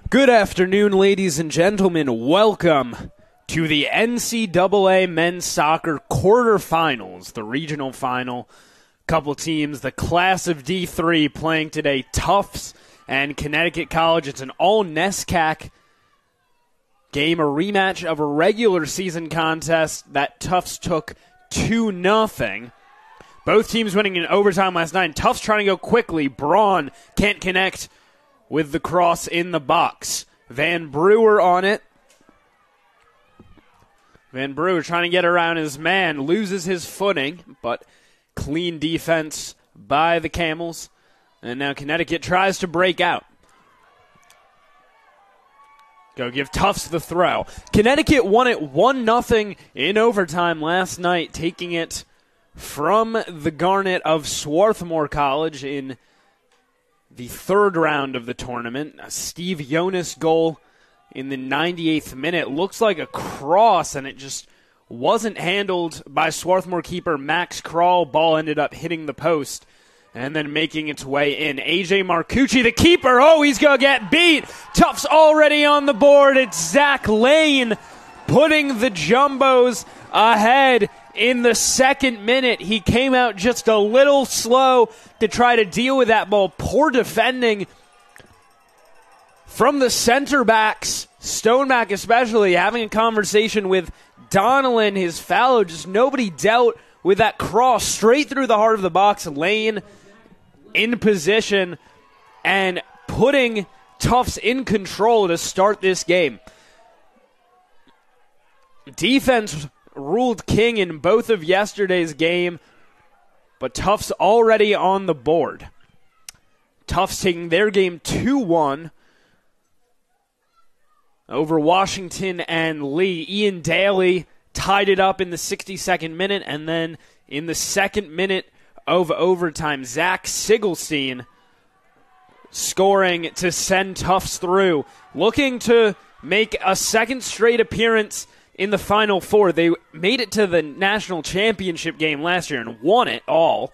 Good afternoon, ladies and gentlemen. Welcome to the NCAA men's soccer quarterfinals, the regional final. Couple teams, the class of D3 playing today, Tufts and Connecticut College. It's an all-NESCAC game, a rematch of a regular season contest that Tufts took 2-0. Both teams winning in overtime last night. Tufts trying to go quickly. Braun can't connect with the cross in the box. Van Brewer on it. Van Brewer trying to get around his man. Loses his footing, but clean defense by the Camels. And now Connecticut tries to break out. Go give Tufts the throw. Connecticut won it 1-0 in overtime last night, taking it from the Garnet of Swarthmore College in the third round of the tournament. A Steve Jonas goal in the 98th minute. Looks like a cross, and it just wasn't handled by Swarthmore keeper Max Krall. Ball ended up hitting the post and then making its way in. AJ Marcucci, the keeper. Oh, he's going to get beat. Tufts already on the board. It's Zach Lane putting the Jumbos ahead in the second minute. He came out just a little slow to try to deal with that ball. Poor defending from the center backs. Stoneback especially having a conversation with Donnellan, his fellow. Just nobody dealt with that cross straight through the heart of the box. Lane in position and putting Tufts in control to start this game. Defense ruled king in both of yesterday's game, but Tufts already on the board. Tufts taking their game 2-1 over Washington and Lee. Ian Daly tied it up in the 62nd minute, and then in the second minute of overtime, Zach Sigelstein scoring to send Tufts through. Looking to make a second straight appearance in the Final Four. They made it to the national championship game last year and won it all.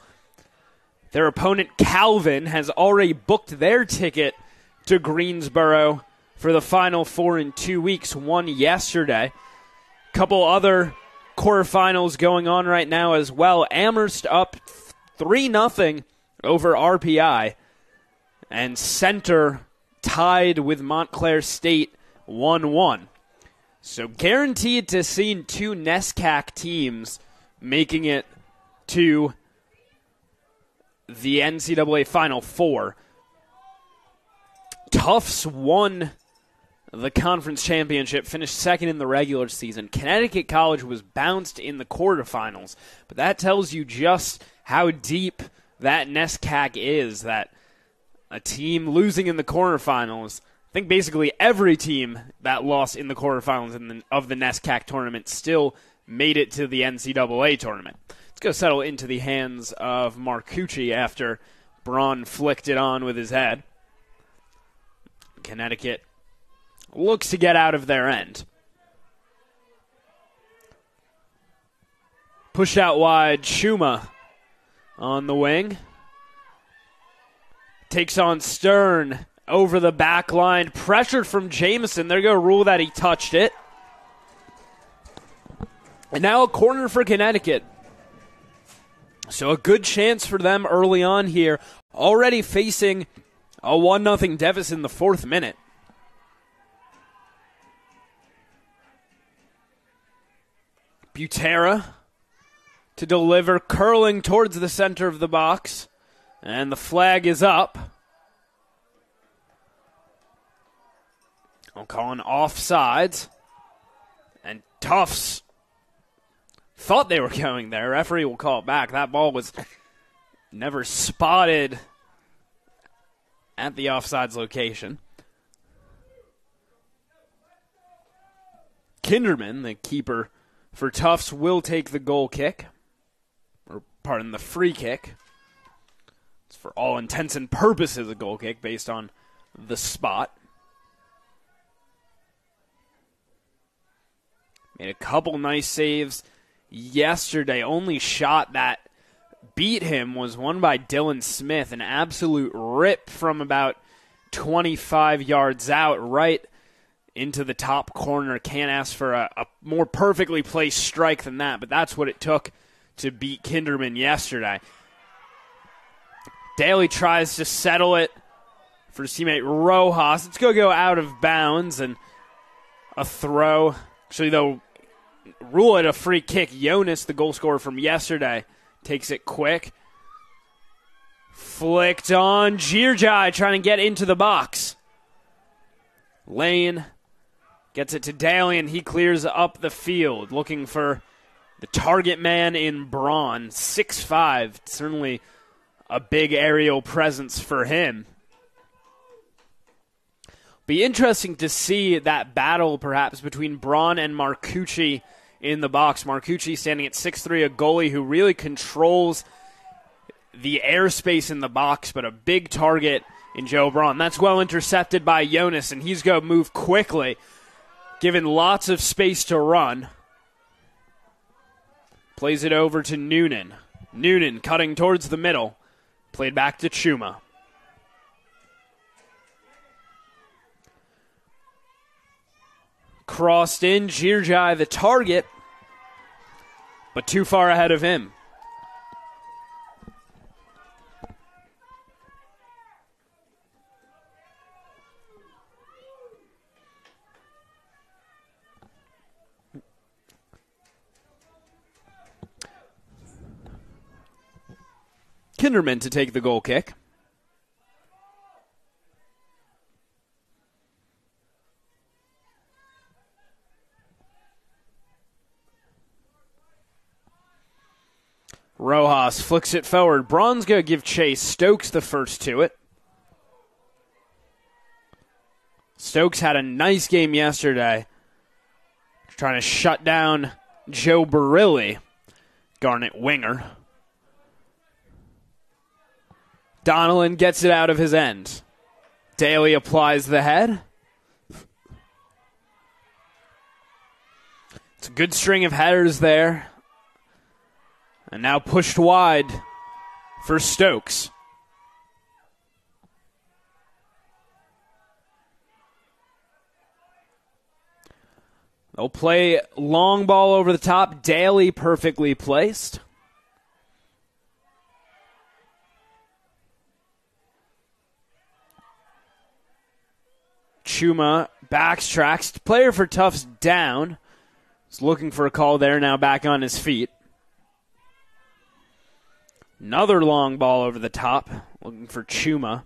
Their opponent, Calvin, has already booked their ticket to Greensboro for the Final Four in 2 weeks. Won yesterday. Couple other quarterfinals going on right now as well. Amherst up 3-0 over RPI. And Center tied with Montclair State 1-1. So guaranteed to see two NESCAC teams making it to the NCAA Final Four. Tufts won the conference championship, finished second in the regular season. Connecticut College was bounced in the quarterfinals, but that tells you just how deep that NESCAC is, that a team losing in the quarterfinals, I think basically every team that lost in the quarterfinals of the NESCAC tournament still made it to the NCAA tournament. Let's go settle into the hands of Marcucci after Braun flicked it on with his head. Connecticut looks to get out of their end. Push out wide, Schuma on the wing. Takes on Stern. Over the back line, pressured from Jameson. They're going to rule that he touched it. And now a corner for Connecticut. So a good chance for them early on here. Already facing a 1-0 deficit in the fourth minute. Butera to deliver, curling towards the center of the box. And the flag is up. I'm calling offsides. And Tufts thought they were going there. Referee will call it back. That ball was never spotted at the offsides location. Kinderman, the keeper for Tufts, will take the goal kick. Or, pardon, the free kick. It's for all intents and purposes a goal kick based on the spot. Made a couple nice saves yesterday. Only shot that beat him was one by Dylan Smith. An absolute rip from about 25 yards out, right into the top corner. Can't ask for a more perfectly placed strike than that, but that's what it took to beat Kinderman yesterday. Daly tries to settle it for his teammate Rojas. It's going to go out of bounds, and a throw. Actually, they'll rule it a free kick. Jonas, the goal scorer from yesterday, takes it quick. Flicked on Girjai, trying to get into the box. Lane gets it to Daly, and he clears up the field, looking for the target man in Braun. 6'5", certainly a big aerial presence for him. Be interesting to see that battle perhaps between Braun and Marcucci in the box. Marcucci standing at 6'3", a goalie who really controls the airspace in the box, but a big target in Joe Braun. That's well intercepted by Jonas, and he's going to move quickly, given lots of space to run. Plays it over to Noonan. Noonan cutting towards the middle. Played back to Chuma. Crossed in, Girjai the target, but too far ahead of him. Kinderman to take the goal kick. Rojas flicks it forward. Braun's going to give chase. Stokes the first to it. Stokes had a nice game yesterday, trying to shut down Joe Barilli, Garnet winger. Donnellan gets it out of his end. Daly applies the head. It's a good string of headers there. And now pushed wide for Stokes. They'll play long ball over the top. Daly perfectly placed. Chuma backtracks. Player for Tufts down. He's looking for a call there, now back on his feet. Another long ball over the top, looking for Chuma.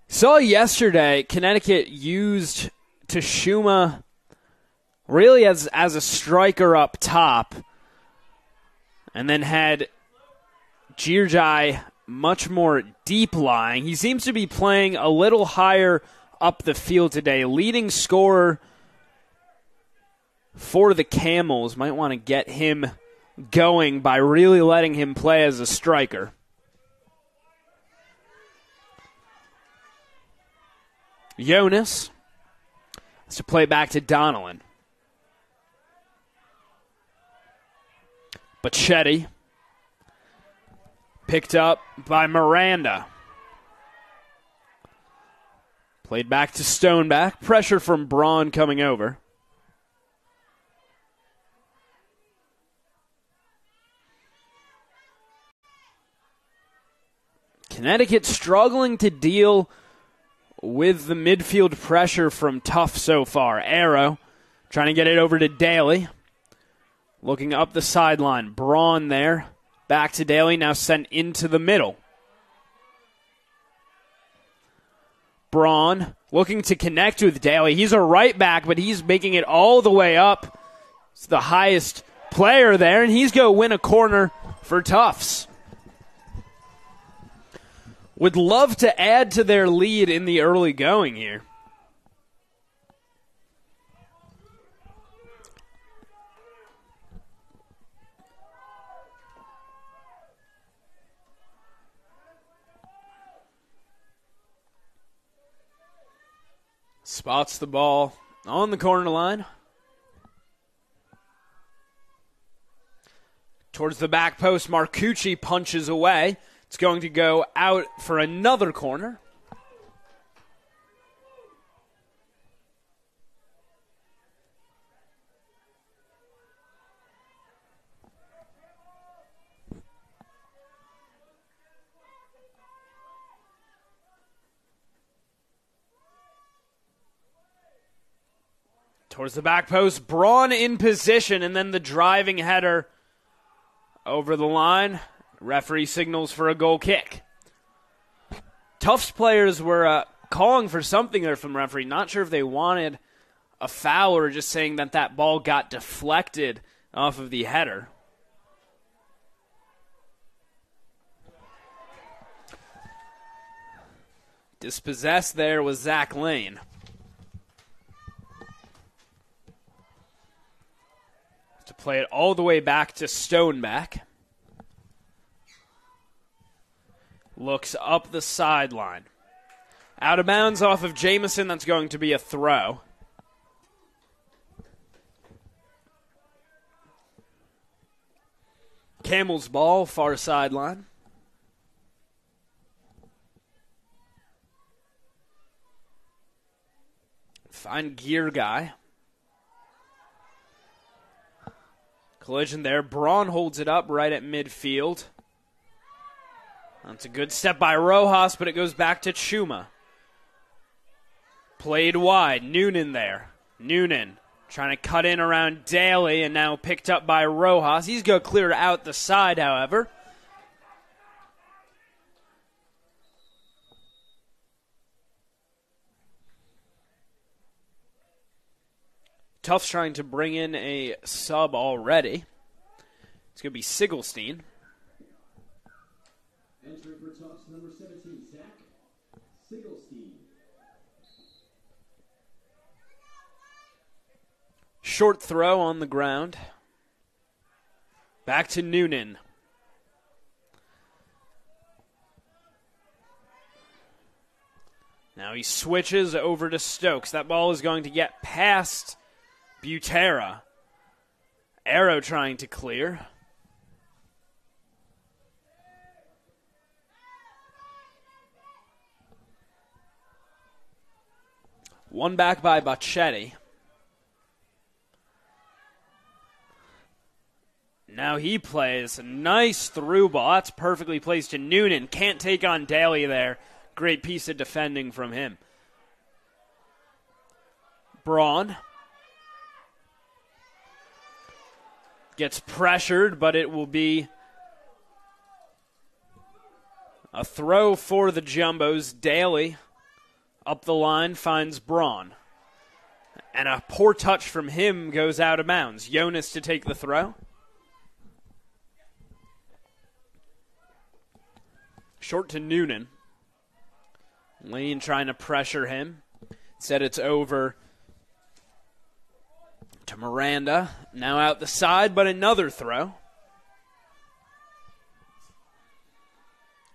Saw yesterday, Connecticut used Tashuma really as a striker up top, and then had Girjai much more deep lying. He seems to be playing a little higher up the field today. Leading scorer for the Camels. Might want to get him going by really letting him play as a striker. Jonas has to play back to Donnellan. Bacchetti picked up by Miranda. Played back to Stoneback. Pressure from Braun coming over. Connecticut struggling to deal with the midfield pressure from Tufts so far. Arrow trying to get it over to Daly. Looking up the sideline. Braun there. Back to Daly, now sent into the middle. Braun looking to connect with Daly. He's a right back, but he's making it all the way up. He's the highest player there, and he's going to win a corner for Tufts. Would love to add to their lead in the early going here. Spots the ball on the corner line. Towards the back post, Marcucci punches away. It's going to go out for another corner. Towards the back post, Braun in position, and then the driving header over the line. Referee signals for a goal kick. Tufts players were calling for something there from the referee. Not sure if they wanted a foul or just saying that that ball got deflected off of the header. Dispossessed there was Zach Lane. To play it all the way back to Stoneback. Looks up the sideline. Out of bounds off of Jamison. That's going to be a throw. Camel's ball, far sideline. Fine gear guy. Collision there. Braun holds it up right at midfield. That's a good step by Rojas, but it goes back to Chuma. Played wide. Noonan there. Noonan trying to cut in around Daly, and now picked up by Rojas. He's going to clear out the side, however. Tufts trying to bring in a sub already. It's going to be Sigelstein. Entering for Tufts, number 17, Zach Sigelstein. Short throw on the ground. Back to Noonan. Now he switches over to Stokes. That ball is going to get past Butera. Arrow trying to clear. One back by Bacchetti. Now he plays a nice through ball. That's perfectly placed to Noonan. Can't take on Daly there. Great piece of defending from him. Braun gets pressured, but it will be a throw for the Jumbos. Daly up the line finds Braun. And a poor touch from him goes out of bounds. Jonas to take the throw. Short to Noonan. Lane trying to pressure him. Said it's over to Miranda. Now out the side, but another throw.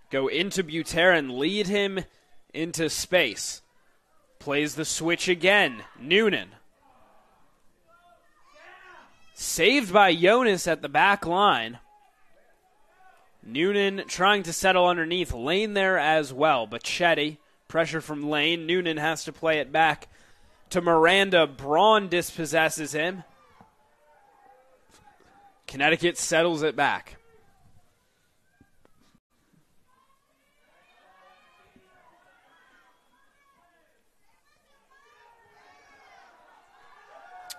Go into Butera and lead him into space. Plays the switch again. Noonan. Saved by Jonas at the back line. Noonan trying to settle underneath. Lane there as well. Bacchetti, pressure from Lane. Noonan has to play it back to Miranda. Braun dispossesses him. Connecticut settles it back.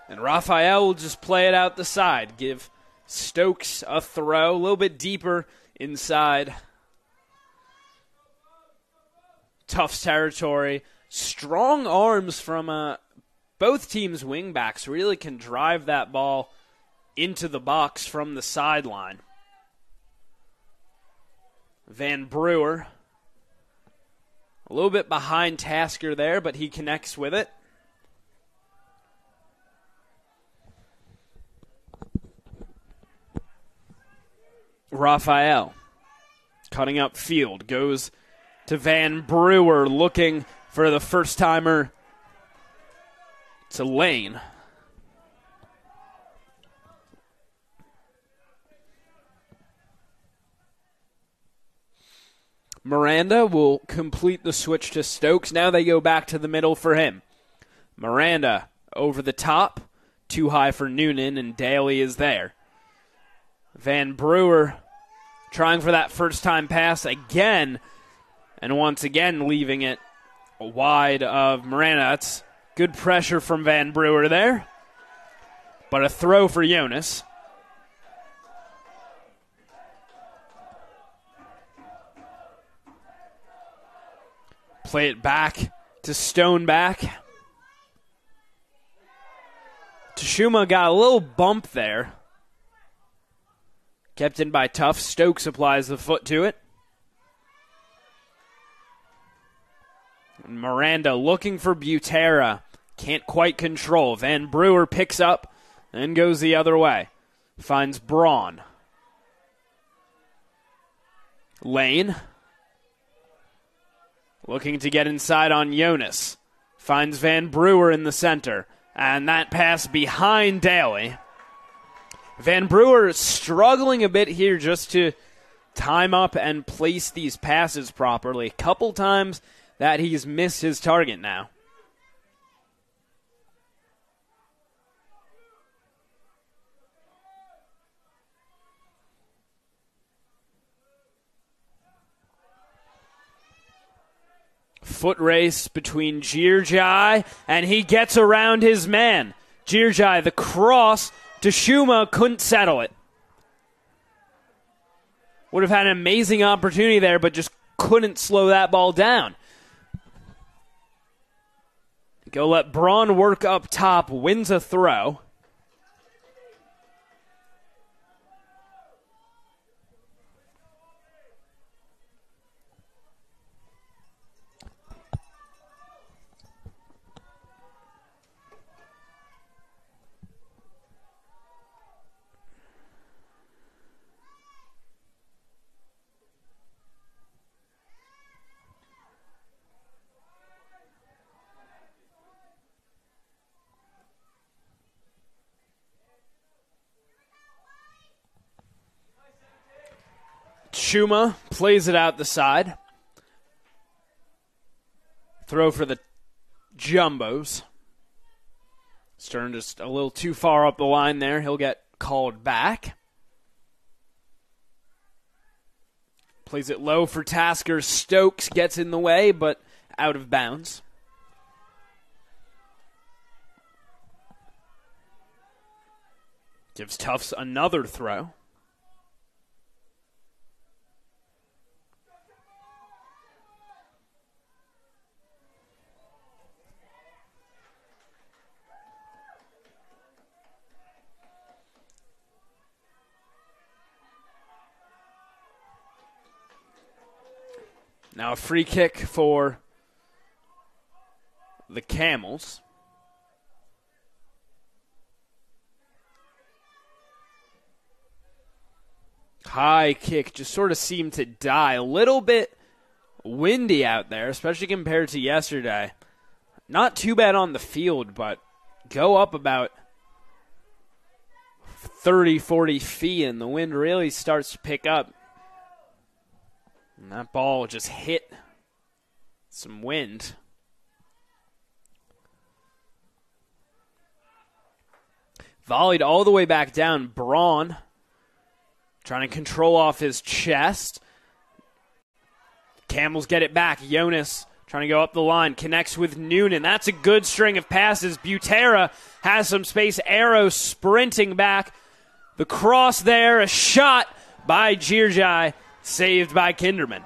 And Raphael will just play it out the side. Give Stokes a throw. A little bit deeper inside Tufts territory. Strong arms from both teams' wingbacks really can drive that ball into the box from the sideline. Van Brewer a little bit behind Tasker there, but he connects with it. Raphael cutting up field, goes to Van Brewer, looking for the first-timer to Lane. Miranda will complete the switch to Stokes. Now they go back to the middle for him. Miranda over the top. Too high for Noonan, and Daly is there. Van Brewer trying for that first-time pass again, and once again leaving it wide of Miranda. That's good pressure from Van Brewer there, but a throw for Jonas. Play it back to Stoneback. Tashuma got a little bump there. Kept in by Tufts. Stokes applies the foot to it. And Miranda looking for Butera. Can't quite control. Van Brewer picks up and goes the other way. Finds Braun. Lane. Looking to get inside on Jonas. Finds Van Brewer in the center. And that pass behind Daly. Van Brewer struggling a bit here just to time up and place these passes properly. A couple times that he's missed his target now. Foot race between Girjai, and he gets around his man. Girjai, the cross to Shuma, couldn't settle it. Would have had an amazing opportunity there, but just couldn't slow that ball down. Go let Braun work up top, wins a throw. Shuma plays it out the side. Throw for the Jumbos. Stern just a little too far up the line there. He'll get called back. Plays it low for Tasker. Stokes gets in the way, but out of bounds. Gives Tufts another throw. Now a free kick for the Camels. High kick just sort of seemed to die. A little bit windy out there, especially compared to yesterday. Not too bad on the field, but go up about 30, 40 feet, and the wind really starts to pick up. And that ball just hit some wind. Volleyed all the way back down. Braun trying to control off his chest. Camels get it back. Jonas trying to go up the line. Connects with Noonan. That's a good string of passes. Butera has some space. Arrow sprinting back. The cross there. A shot by Girjai. Saved by Kinderman.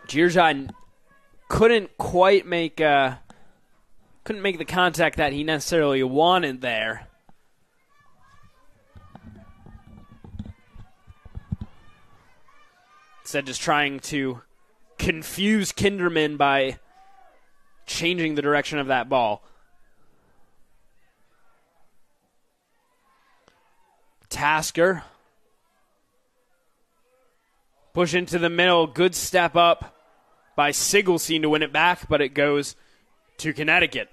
Girjai couldn't make the contact that he necessarily wanted there. Instead, just trying to confuse Kinderman by changing the direction of that ball. Tasker. Push into the middle. Good step up by Sigelstein to win it back, but it goes to Connecticut.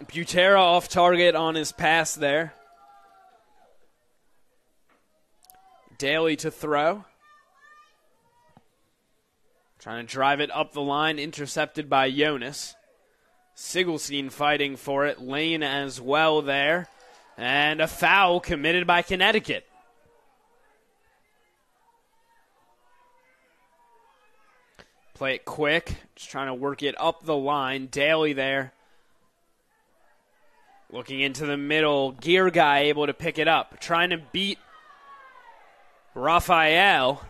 Butera off target on his pass there. Daly to throw. Trying to drive it up the line, intercepted by Jonas. Sigelstein fighting for it. Lane as well there. And a foul committed by Connecticut. Play it quick. Just trying to work it up the line. Daly there. Looking into the middle. Gear guy able to pick it up. Trying to beat Raphael.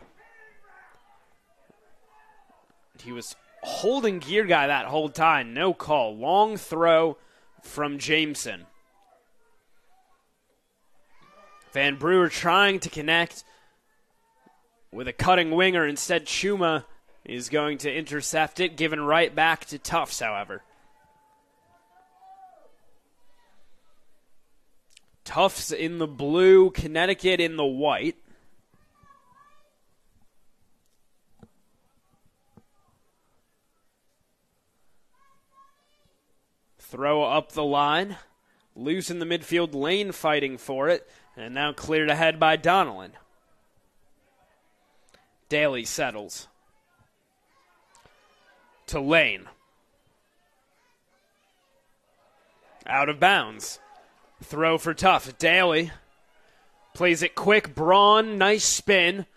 He was holding Gear guy that whole time. No call. Long throw from Jameson. Van Brewer trying to connect with a cutting winger. Instead, Chuma is going to intercept it. Given right back to Tufts, however. Tufts in the blue, Connecticut in the white. Throw up the line. Loose in the midfield, Lane fighting for it. And now cleared ahead by Donnellan. Daly settles. To Lane. Out of bounds. Throw for Tufts. Daly plays it quick. Braun, nice spin.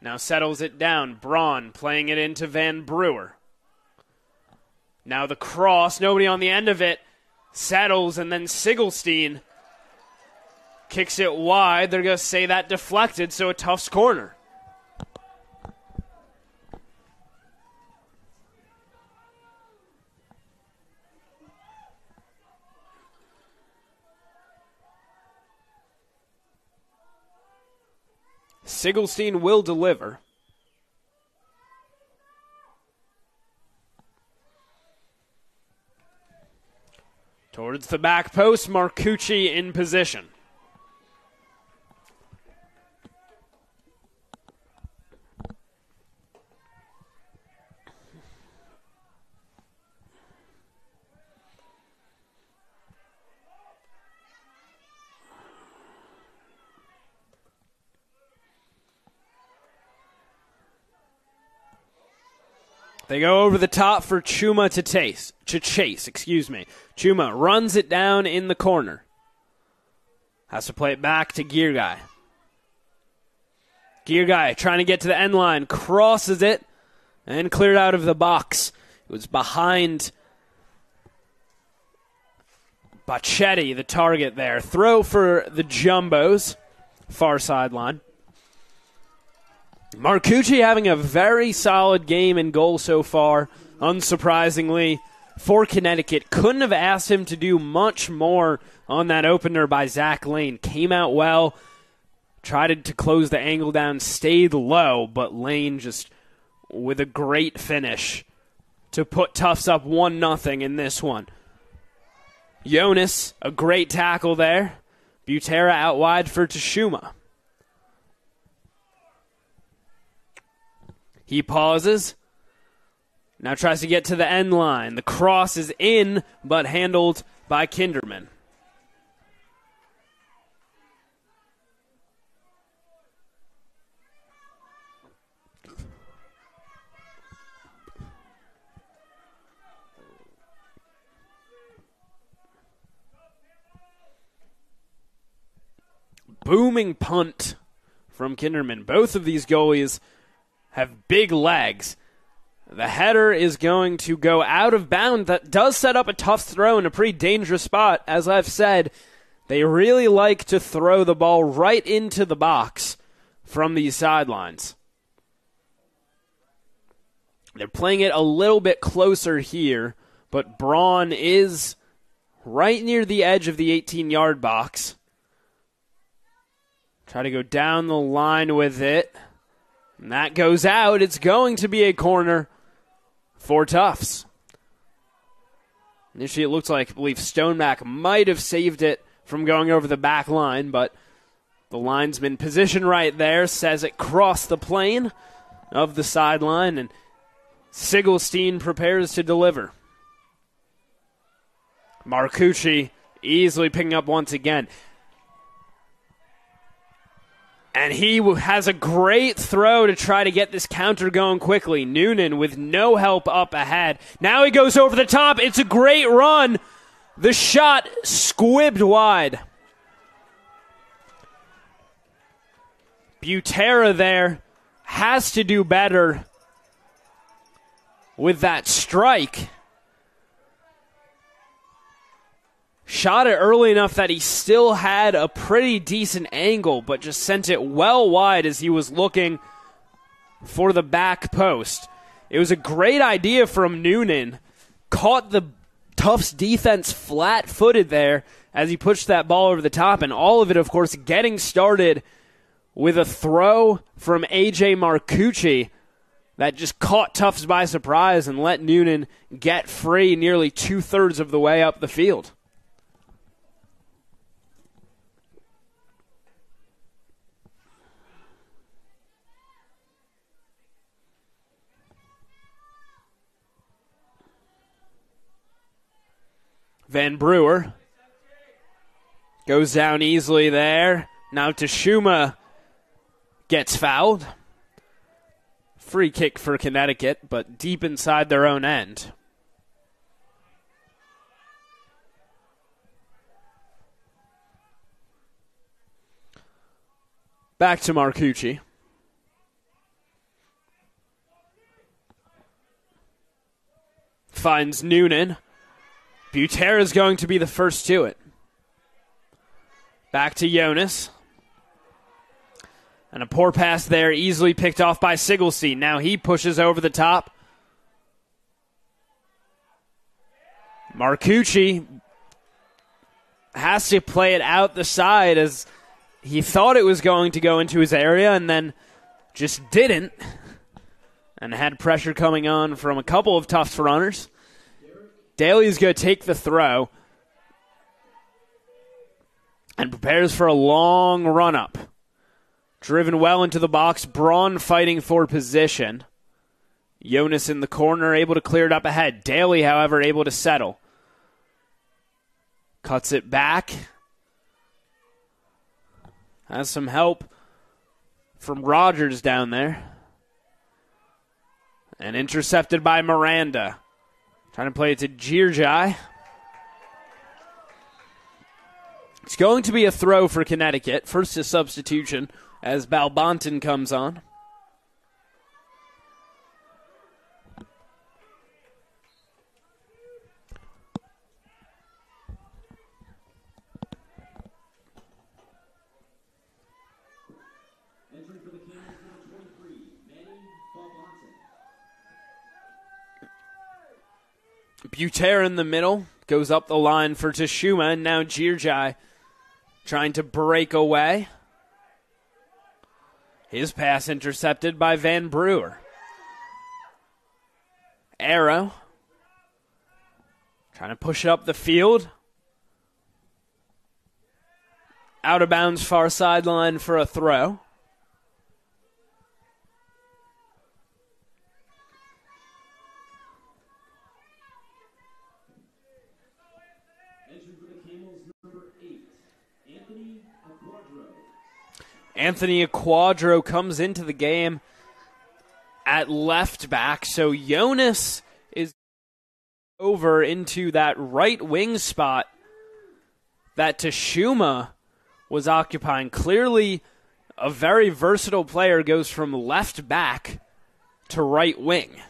Now settles it down. Braun playing it into Van Brewer. Now the cross. Nobody on the end of it. Settles, and then Sigelstein kicks it wide. They're going to say that deflected, so a Tufts corner. Sigelstein will deliver. Towards the back post, Marcucci in position. They go over the top for Chuma to chase. Chuma runs it down in the corner. Has to play it back to Gear Guy. Gear Guy trying to get to the end line. Crosses it and cleared out of the box. It was behind Bacchetti, the target there. Throw for the Jumbos. Far sideline. Marcucci having a very solid game and goal so far, unsurprisingly, for Connecticut. Couldn't have asked him to do much more on that opener by Zach Lane. Came out well, tried to close the angle down, stayed low, but Lane just with a great finish to put Tufts up 1-0 in this one. Jonas, a great tackle there. Butera out wide for Tashuma. He pauses. Now tries to get to the end line. The cross is in, but handled by Kinderman. Booming punt from Kinderman. Both of these goalies have big legs. The header is going to go out of bounds. That does set up a tough throw in a pretty dangerous spot. As I've said, they really like to throw the ball right into the box from these sidelines. They're playing it a little bit closer here, but Braun is right near the edge of the 18-yard box. Try to go down the line with it. And that goes out. It's going to be a corner for Tufts. Initially, it looked like, I believe, Stoneback might have saved it from going over the back line, but the linesman position right there says it crossed the plane of the sideline, and Sigelstein prepares to deliver. Marcucci easily picking up once again. And he has a great throw to try to get this counter going quickly. Noonan with no help up ahead. Now he goes over the top. It's a great run. The shot squibbed wide. Butera there has to do better with that strike. Shot it early enough that he still had a pretty decent angle, but just sent it well wide as he was looking for the back post. It was a great idea from Noonan. Caught the Tufts defense flat-footed there as he pushed that ball over the top, and all of it, of course, getting started with a throw from A.J. Marcucci that just caught Tufts by surprise and let Noonan get free nearly two-thirds of the way up the field. Van Brewer goes down easily there. Now Tashuma gets fouled. Free kick for Connecticut, but deep inside their own end. Back to Marcucci. Finds Noonan. Butera is going to be the first to it. Back to Jonas. And a poor pass there, easily picked off by Sigelstein. Now he pushes over the top. Marcucci has to play it out the side as he thought it was going to go into his area and then just didn't. And had pressure coming on from a couple of Tufts runners. Daly's going to take the throw and prepares for a long run-up. Driven well into the box. Braun fighting for position. Jonas in the corner, able to clear it up ahead. Daly, however, able to settle. Cuts it back. Has some help from Rogers down there. And intercepted by Miranda. Trying to play it to Girjai. It's going to be a throw for Connecticut. First a substitution as Balbonton comes on. Entering for the Camels, number 23, Manny Balbonton. Butera in the middle. Goes up the line for Tashuma, and now Girjai trying to break away. His pass intercepted by Van Brewer. Arrow. Trying to push it up the field. Out of bounds, far sideline for a throw. Anthony Aquadro comes into the game at left back, so Jonas is over into that right wing spot that Tashuma was occupying. Clearly a very versatile player, goes from left back to right wing.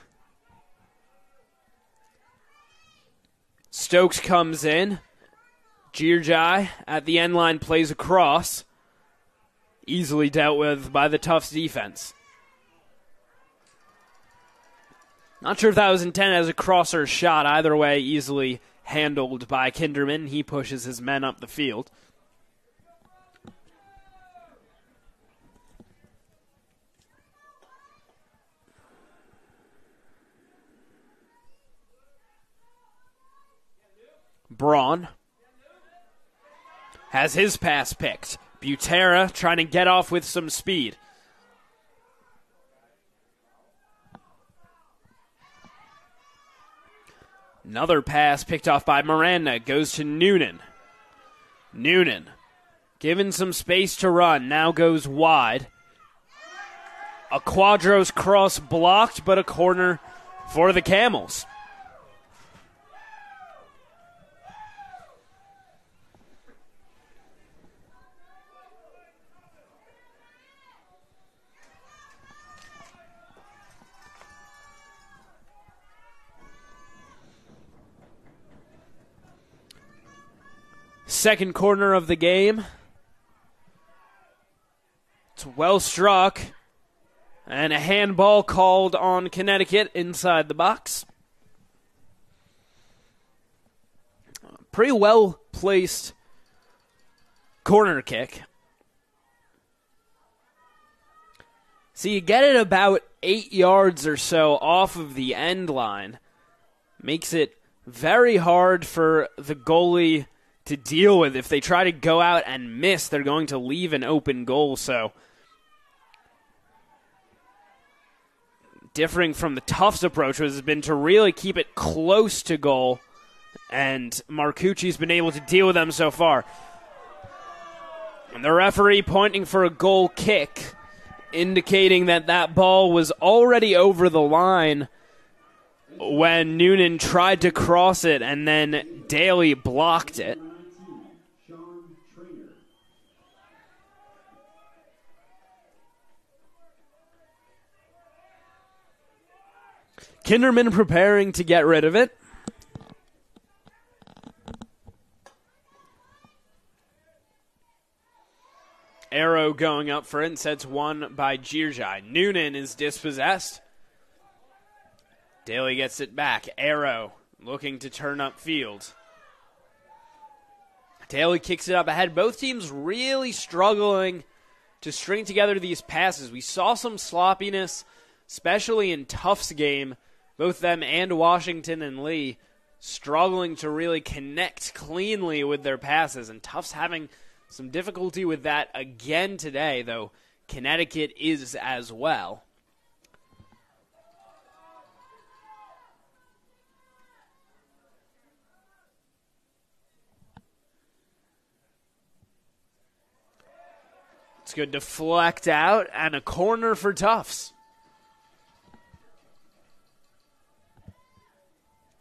Stokes comes in. Girjai at the end line plays across. Easily dealt with by the Tufts defense. Not sure if that was intended as a crosser shot. Either way, easily handled by Kinderman. He pushes his men up the field. Braun has his pass picked. Butera trying to get off with some speed. Another pass picked off by Miranda goes to Noonan. Noonan given some space to run, now goes wide. A Quadros cross blocked, but a corner for the Camels. Second corner of the game. It's well struck. And a handball called on Connecticut inside the box. Pretty well placed corner kick. So you get it about 8 yards or so off of the end line. Makes it very hard for the goalie to deal with. If they try to go out and miss, they're going to leave an open goal. So differing from the Tufts approach has been to really keep it close to goal, and Marcucci's been able to deal with them so far. And the referee pointing for a goal kick, indicating that that ball was already over the line when Noonan tried to cross it, and then Daly blocked it. Kinderman preparing to get rid of it. Arrow going up for it, and sets one by Girjai. Noonan is dispossessed. Daly gets it back. Arrow looking to turn up field. Daly kicks it up ahead. Both teams really struggling to string together these passes. We saw some sloppiness, especially in Tufts' game. Both them and Washington and Lee struggling to really connect cleanly with their passes. And Tufts having some difficulty with that again today, though Connecticut is as well. It's good to deflect out, and a corner for Tufts.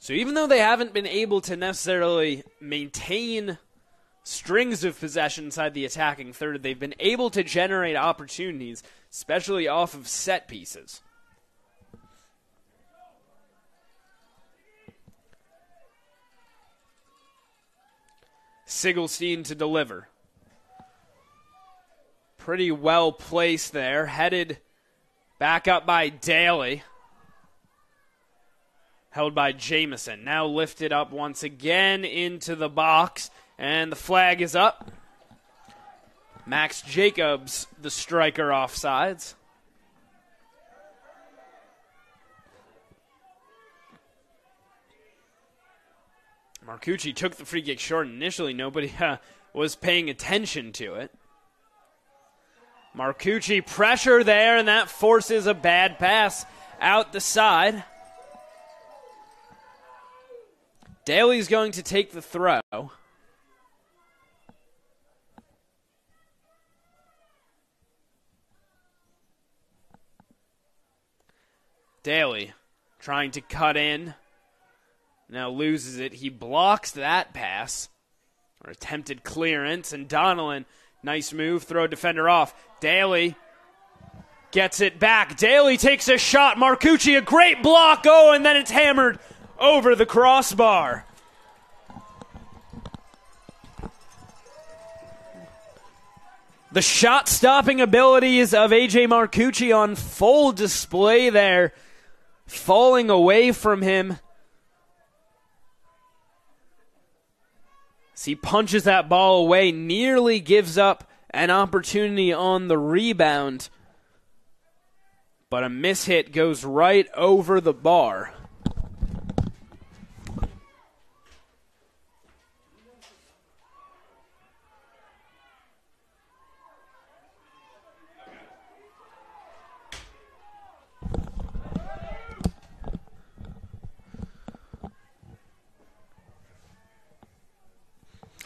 So even though they haven't been able to necessarily maintain strings of possession inside the attacking third, they've been able to generate opportunities, especially off of set pieces. Sigelstein to deliver. Pretty well placed there, headed back up by Daly. Held by Jamison. Now lifted up once again into the box. And the flag is up. Max Jacobs, the striker, offsides. Marcucci took the free kick short. Initially, nobody was paying attention to it. Marcucci pressure there, and that forces a bad pass out the side. Daly's going to take the throw. Daly trying to cut in. Now loses it. He blocks that pass. Or attempted clearance. And Donnellan, nice move. Throw defender off. Daly gets it back. Daly takes a shot. Marcucci, a great block. Oh, and then it's hammered over the crossbar. The shot-stopping abilities of A.J. Marcucci on full display there, falling away from him. As he punches that ball away, nearly gives up an opportunity on the rebound. But a mishit goes right over the bar.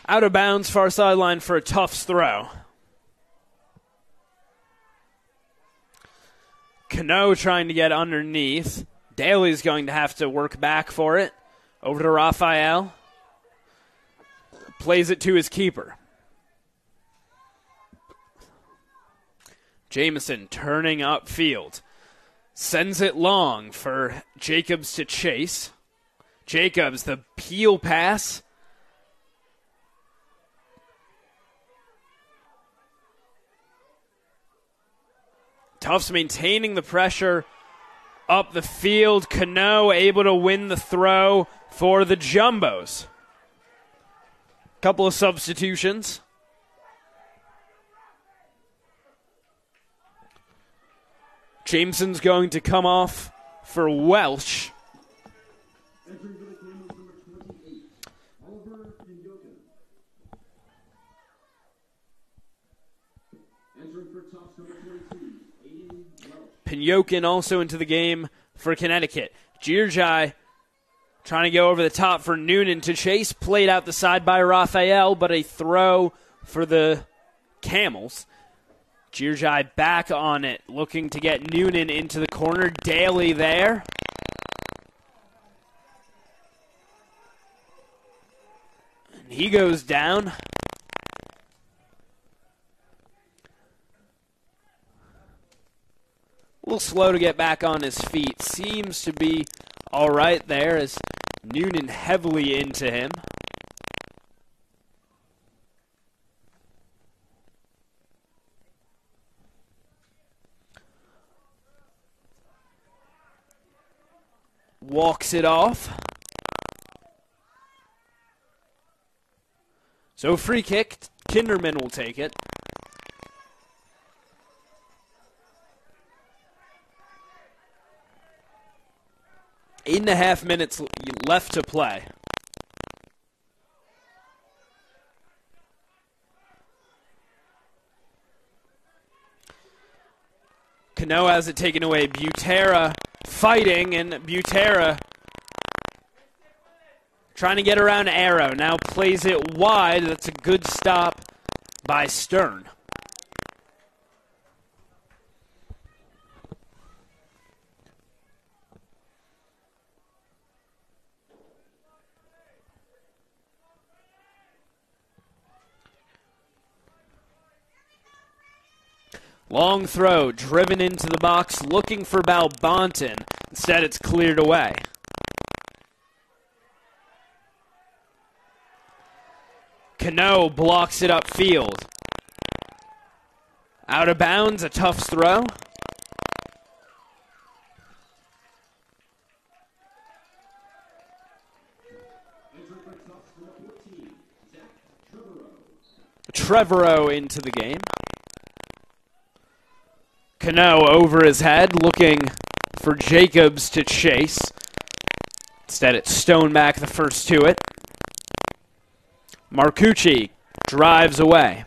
Out of bounds, far sideline for a Tufts throw. Cano trying to get underneath. Daly's going to have to work back for it. Over to Raphael. Plays it to his keeper. Jamison turning upfield. Sends it long for Jacobs to chase. Jacobs, the peel pass. Tufts maintaining the pressure up the field. Cano able to win the throw for the Jumbos. Couple of substitutions. Jameson's going to come off for Welsh. Entering for the Camels, number 28, Oliver Pinyokin. Entering for Tufts, number 22, Aiden Welsh. Pinyokin also into the game for Connecticut. Girjai trying to go over the top for Noonan to chase. Played out the side by Raphael, but a throw for the Camels. Girjai back on it, looking to get Noonan into the corner. Daly there. And he goes down. A little slow to get back on his feet. Seems to be all right there as Noonan heavily into him. Walks it off. So free kick, Kinderman will take it. Eight and a half minutes left to play. Cano has it taken away. Butera fighting, and Butera trying to get around Arrow. Now plays it wide. That's a good stop by Stern. Long throw, driven into the box, looking for Balbonton. Instead, it's cleared away. Cano blocks it upfield. Out of bounds, a Tufts throw. Trevorrow into the game. Cano over his head, looking for Jacobs to chase. Instead, it's Stone back the first to it. Marcucci drives away.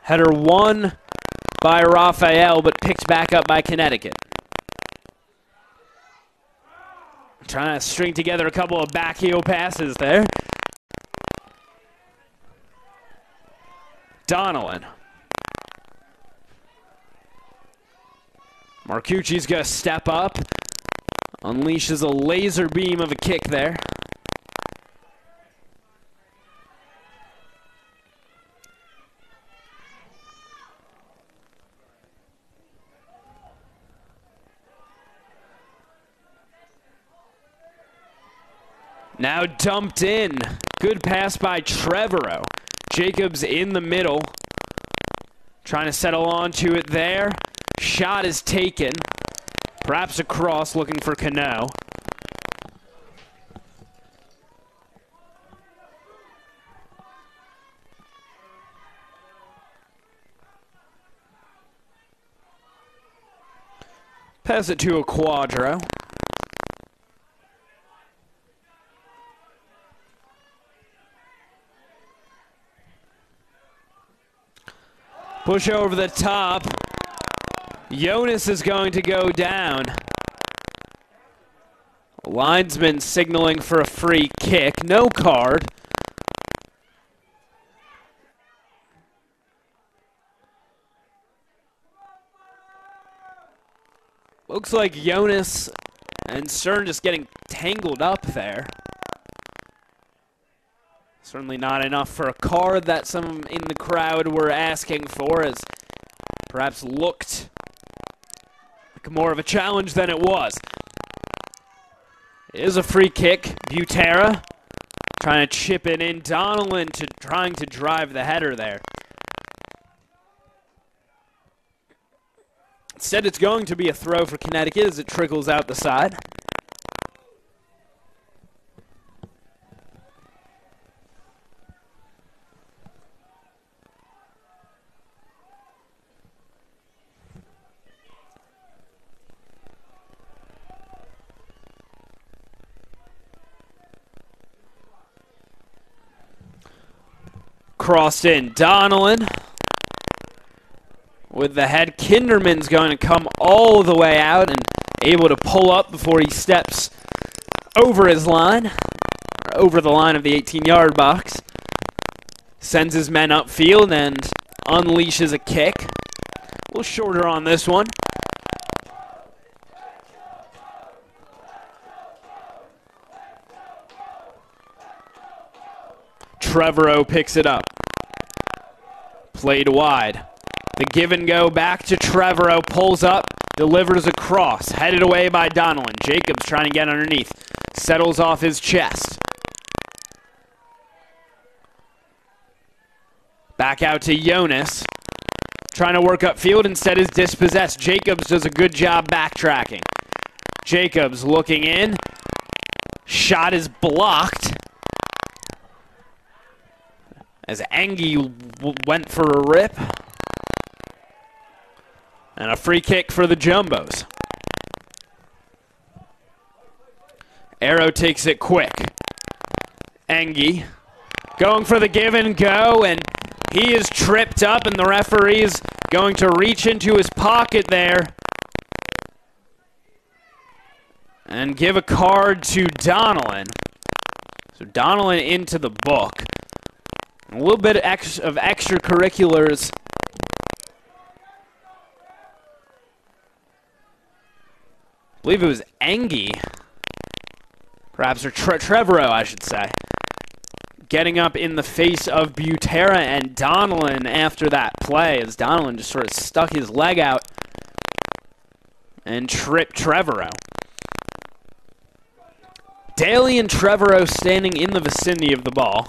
Header won by Raphael, but picked back up by Connecticut. Trying to string together a couple of backheel passes there. Donnellan. Marcucci's going to step up. Unleashes a laser beam of a kick there. Now dumped in. Good pass by Trevorrow. Jacobs in the middle. Trying to settle onto it there. Shot is taken. Perhaps a cross, looking for Cano. Pass it to a Quadro. Push over the top. Jonas is going to go down. Linesman signaling for a free kick. No card. Looks like Jonas and Stern just getting tangled up there. Certainly not enough for a card that some in the crowd were asking for, as perhaps looked like more of a challenge than it was. It is a free kick. Butera trying to chip it in. Donnellan trying to drive the header there. Instead, it's going to be a throw for Connecticut as it trickles out the side. Crossed in. Donnellan with the head. Kinderman's going to come all the way out and able to pull up before he steps over his line, or over the line of the 18-yard box. Sends his men upfield and unleashes a kick. A little shorter on this one. Trevorrow picks it up. Played wide. The give and go back to Trevorrow. Pulls up. Delivers a cross. Headed away by Donnellan. Jacobs trying to get underneath. Settles off his chest. Back out to Jonas. Trying to work upfield. Instead is dispossessed. Jacobs does a good job backtracking. Jacobs looking in. Shot is blocked, as Angie went for a rip. And a free kick for the Jumbos. Arrow takes it quick. Angie going for the give and go, and he is tripped up, and the referee is going to reach into his pocket there and give a card to Donnellan. So Donnellan into the book. A little bit of extracurriculars. I believe it was Angie, perhaps, or Trevorrow, I should say, getting up in the face of Butera and Donnellan after that play, as Donnellan just sort of stuck his leg out and tripped Trevorrow. Daly and Trevorrow standing in the vicinity of the ball.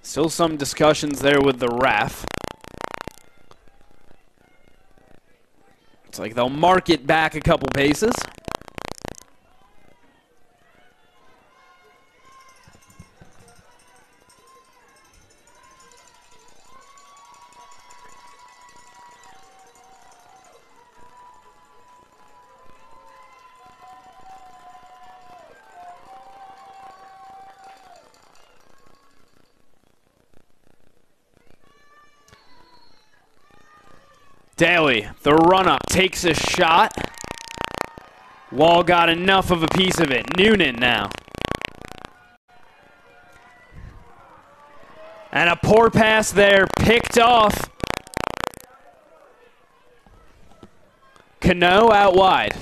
Still some discussions there with the ref. It's like they'll mark it back a couple paces. Daly, the run-up, takes a shot. Wall got enough of a piece of it. Noonan now. And a poor pass there, picked off. Cano out wide,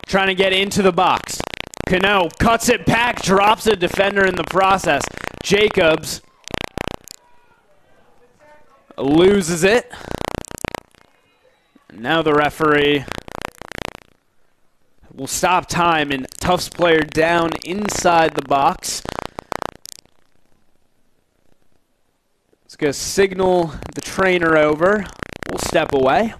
trying to get into the box. Cano cuts it back, drops a defender in the process. Jacobs loses it. Now the referee will stop time, and Tufts player down inside the box. It's going to signal the trainer over. We'll step away.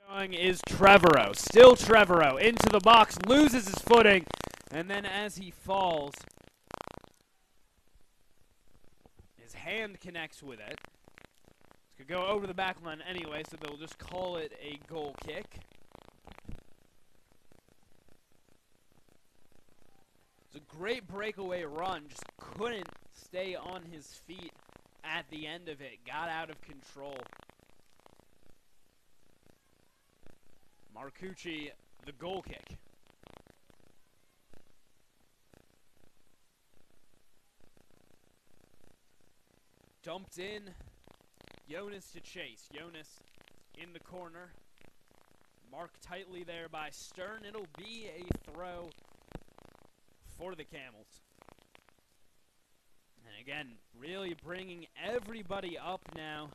Going is Trevorrow. Still Trevorrow into the box, loses his footing, and then as he falls, his hand connects with it. It's going to go over the back line anyway, so they'll just call it a goal kick. It's a great breakaway run, just couldn't stay on his feet at the end of it. Got out of control. Marcucci, the goal kick. Dumped in. Jonas to chase. Jonas in the corner. Marked tightly there by Stern. It'll be a throw for the Camels. And again, really bringing everybody up now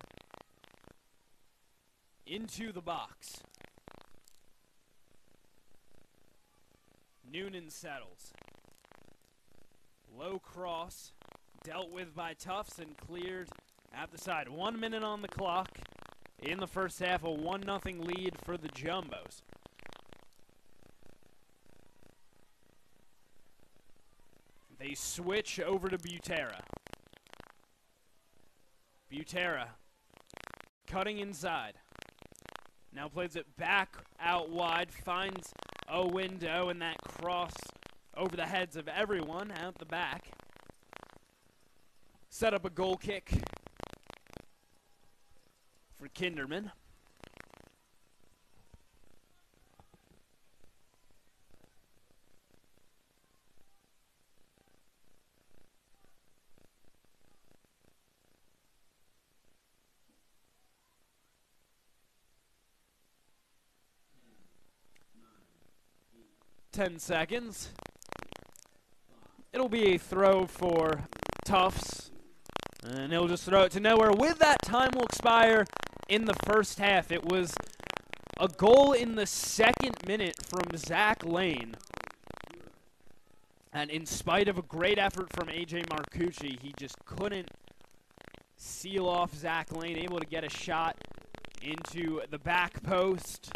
into the box. Noonan settles. Low cross, dealt with by Tufts and cleared at the side. 1 minute on the clock in the first half, a 1-0 lead for the Jumbos. They switch over to Butera. Butera cutting inside. Now plays it back out wide, finds a window, and that cross over the heads of everyone out the back. Set up a goal kick for Kinderman. Ten seconds. It'll be a throw for Tufts, and he'll just throw it to nowhere. With that, time will expire in the first half. It was a goal in the second minute from Zach Lane. And in spite of a great effort from A.J. Marcucci, he just couldn't seal off Zach Lane, able to get a shot into the back post,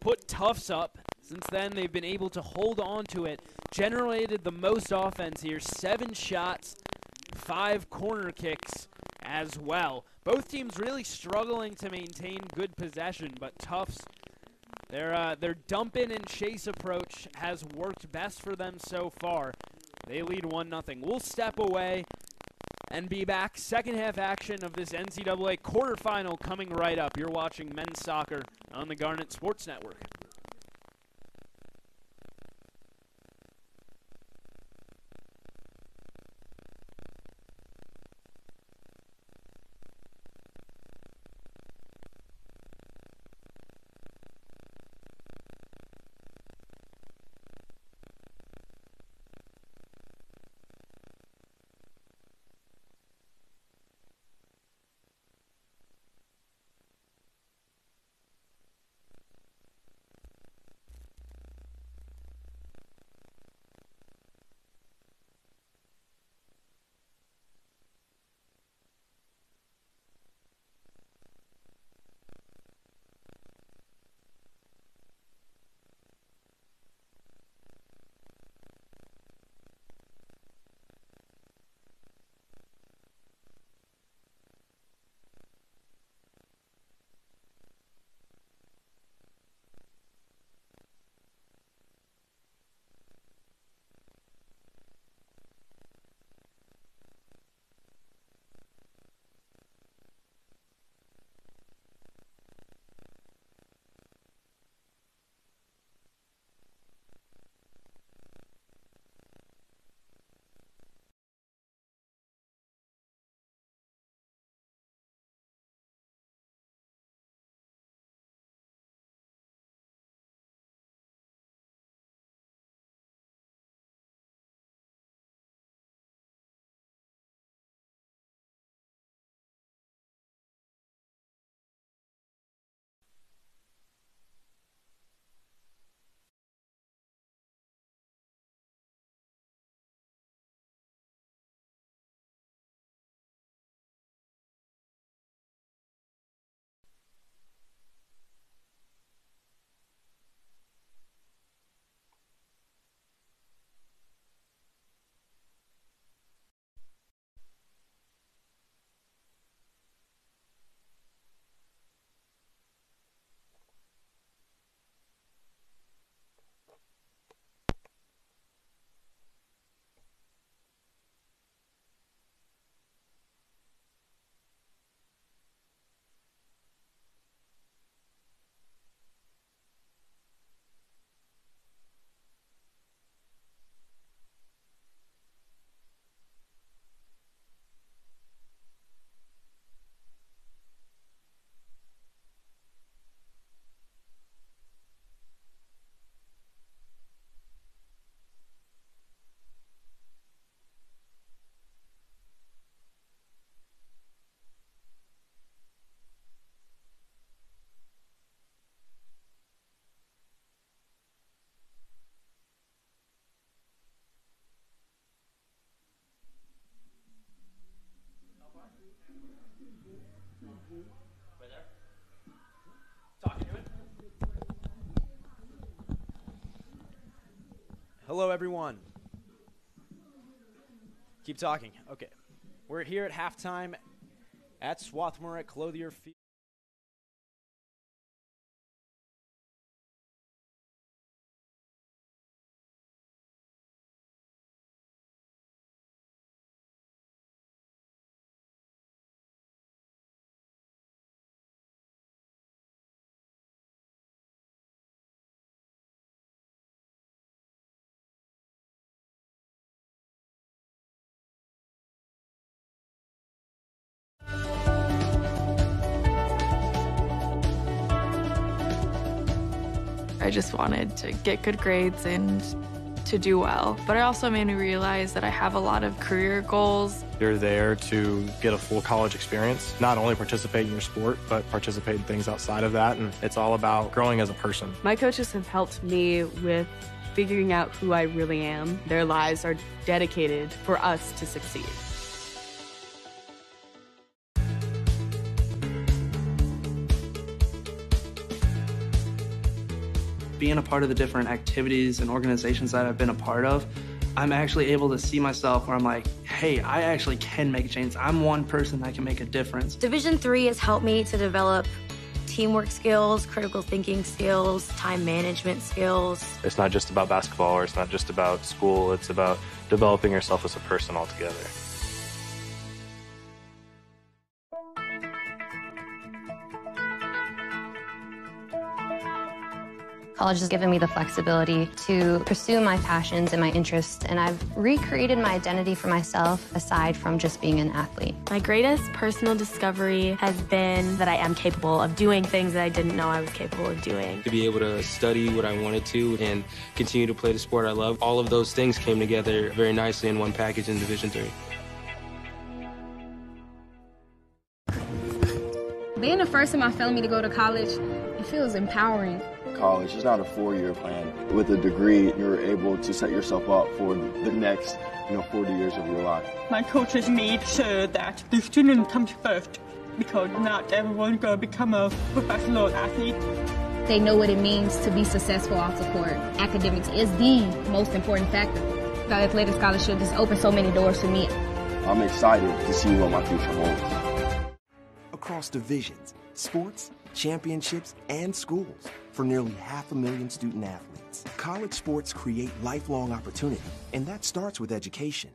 put Tufts up. Since then, they've been able to hold on to it, generated the most offense here, 7 shots, 5 corner kicks as well. Both teams really struggling to maintain good possession, but Tufts, their dump in and chase approach has worked best for them so far. They lead 1-0. We'll step away and be back. Second half action of this NCAA quarterfinal coming right up. You're watching men's soccer on the Garnet Sports Network. Hello, everyone. Keep talking. Okay. We're here at halftime at Swarthmore at Clothier Field. I just wanted to get good grades and to do well. But it also made me realize that I have a lot of career goals. You're there to get a full college experience, not only participate in your sport, but participate in things outside of that. And it's all about growing as a person. My coaches have helped me with figuring out who I really am. Their lives are dedicated for us to succeed. Being a part of the different activities and organizations that I've been a part of, I'm actually able to see myself where I'm like, hey, I actually can make a change. I'm one person that can make a difference. Division III has helped me to develop teamwork skills, critical thinking skills, time management skills. It's not just about basketball, or it's not just about school. It's about developing yourself as a person altogether. College has given me the flexibility to pursue my passions and my interests, and I've recreated my identity for myself aside from just being an athlete. My greatest personal discovery has been that I am capable of doing things that I didn't know I was capable of doing. To be able to study what I wanted to and continue to play the sport I love, all of those things came together very nicely in one package in Division III. Being the first in my family to go to college, it feels empowering. College is not a 4-year plan. With a degree, you're able to set yourself up for the next, 40 years of your life. My coaches made sure that the student comes first, because not everyone's going to become a professional athlete. They know what it means to be successful off the court. Academics is the most important factor. The athletic scholarship has opened so many doors for me. I'm excited to see what my future holds. Across divisions, sports, championships, and schools for nearly 500,000 student athletes. College sports create lifelong opportunity, and that starts with education.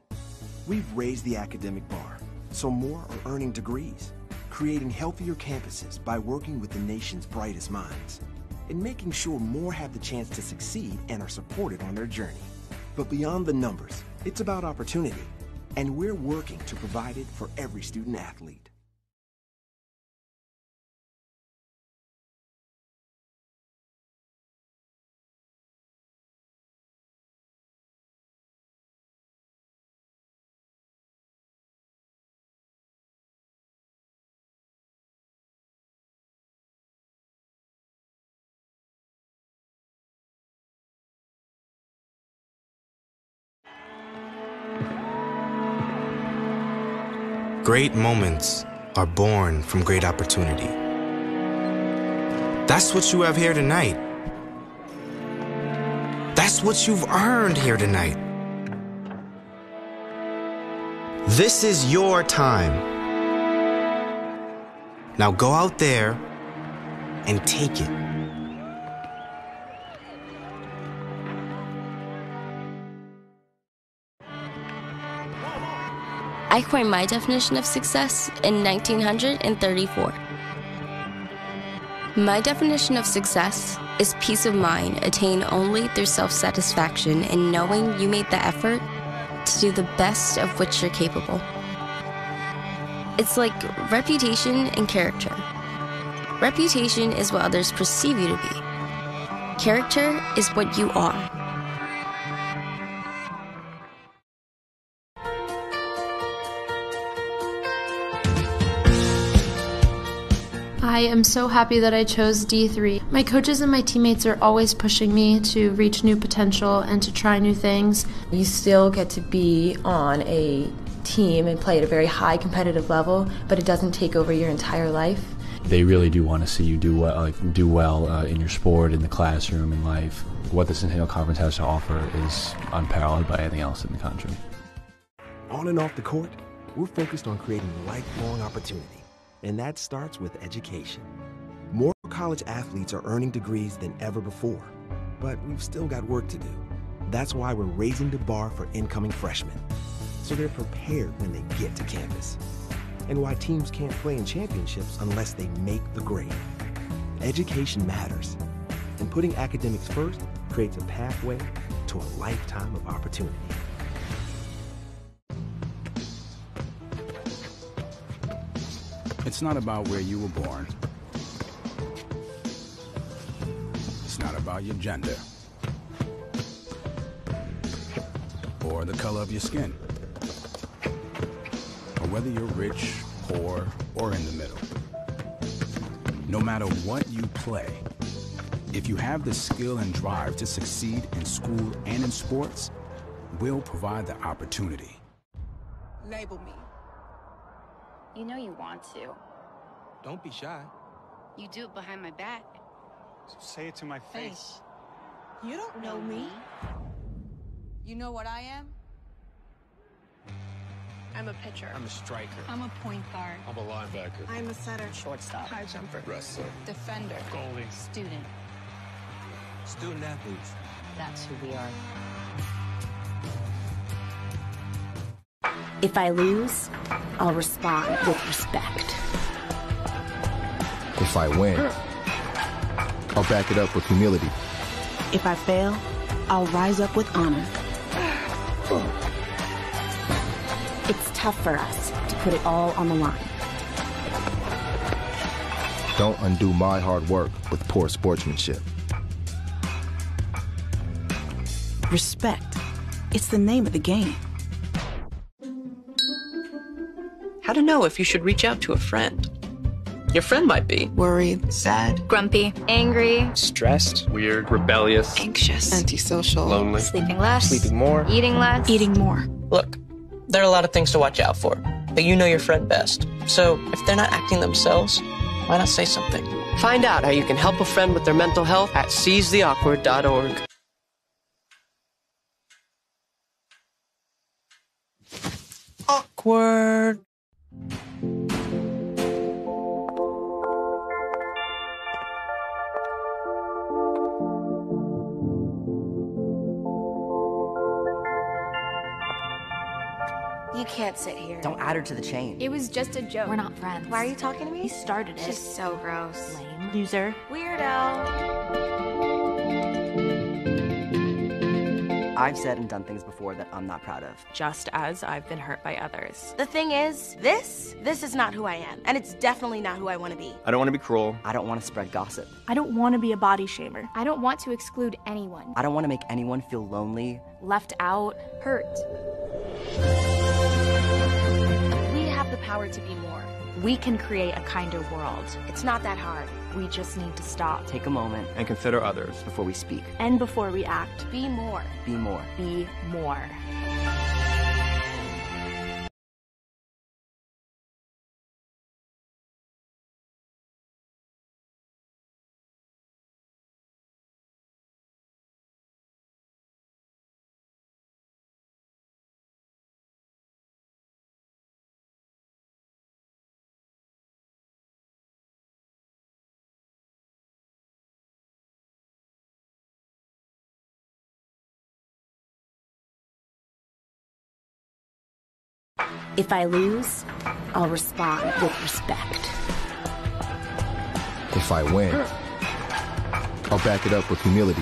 We've raised the academic bar, so more are earning degrees, creating healthier campuses by working with the nation's brightest minds, and making sure more have the chance to succeed and are supported on their journey. But beyond the numbers, it's about opportunity, and we're working to provide it for every student athlete. Great moments are born from great opportunity. That's what you have here tonight. That's what you've earned here tonight. This is your time. Now go out there and take it. I coined my definition of success in 1934. My definition of success is peace of mind attained only through self-satisfaction and knowing you made the effort to do the best of which you're capable. It's like reputation and character. Reputation is what others perceive you to be. Character is what you are. I am so happy that I chose D3. My coaches and my teammates are always pushing me to reach new potential and to try new things. You still get to be on a team and play at a very high competitive level, but it doesn't take over your entire life. They really do want to see you do well in your sport, in the classroom, in life. What the Centennial Conference has to offer is unparalleled by anything else in the country. On and off the court, we're focused on creating lifelong opportunity, and that starts with education. More college athletes are earning degrees than ever before, but we've still got work to do. That's why we're raising the bar for incoming freshmen, so they're prepared when they get to campus. And why teams can't play in championships unless they make the grade. Education matters, and putting academics first creates a pathway to a lifetime of opportunity. It's not about where you were born. It's not about your gender or the color of your skin, or whether you're rich, poor, or in the middle. No matter what you play, if you have the skill and drive to succeed in school and in sports, we'll provide the opportunity. Label me. You know you want to. Don't be shy. You do it behind my back. So say it to my face. You don't know me. You know what I am? I'm a pitcher. I'm a striker. I'm a point guard. I'm a linebacker. I'm a setter. Shortstop. High jumper. Wrestler. Defender. Goalie. Student. Student athletes. That's who we are. If I lose, I'll respond with respect. If I win, I'll back it up with humility. If I fail, I'll rise up with honor. It's tough for us to put it all on the line. Don't undo my hard work with poor sportsmanship. Respect. It's the name of the game. How to know if you should reach out to a friend. Your friend might be worried, sad, grumpy, angry, stressed, weird, rebellious, anxious, antisocial, lonely, sleeping less, sleeping more, eating less, eating more. Look, there are a lot of things to watch out for, but you know your friend best. So if they're not acting themselves, why not say something? Find out how you can help a friend with their mental health at seizetheawkward.org. Awkward. You can't sit here. Don't add her to the chain. It was just a joke. We're not friends. Why are you talking to me? He started it. She's so gross. Lame. Loser. Weirdo. I've said and done things before that I'm not proud of. Just as I've been hurt by others. The thing is, this is not who I am. And it's definitely not who I want to be. I don't want to be cruel. I don't want to spread gossip. I don't want to be a body shamer. I don't want to exclude anyone. I don't want to make anyone feel lonely, left out, hurt. We have the power to be more. We can create a kinder world. It's not that hard. We just need to stop. Take a moment and consider others before we speak. And before we act. Be more. Be more. Be more. If I lose, I'll respond with respect. If I win, I'll back it up with humility.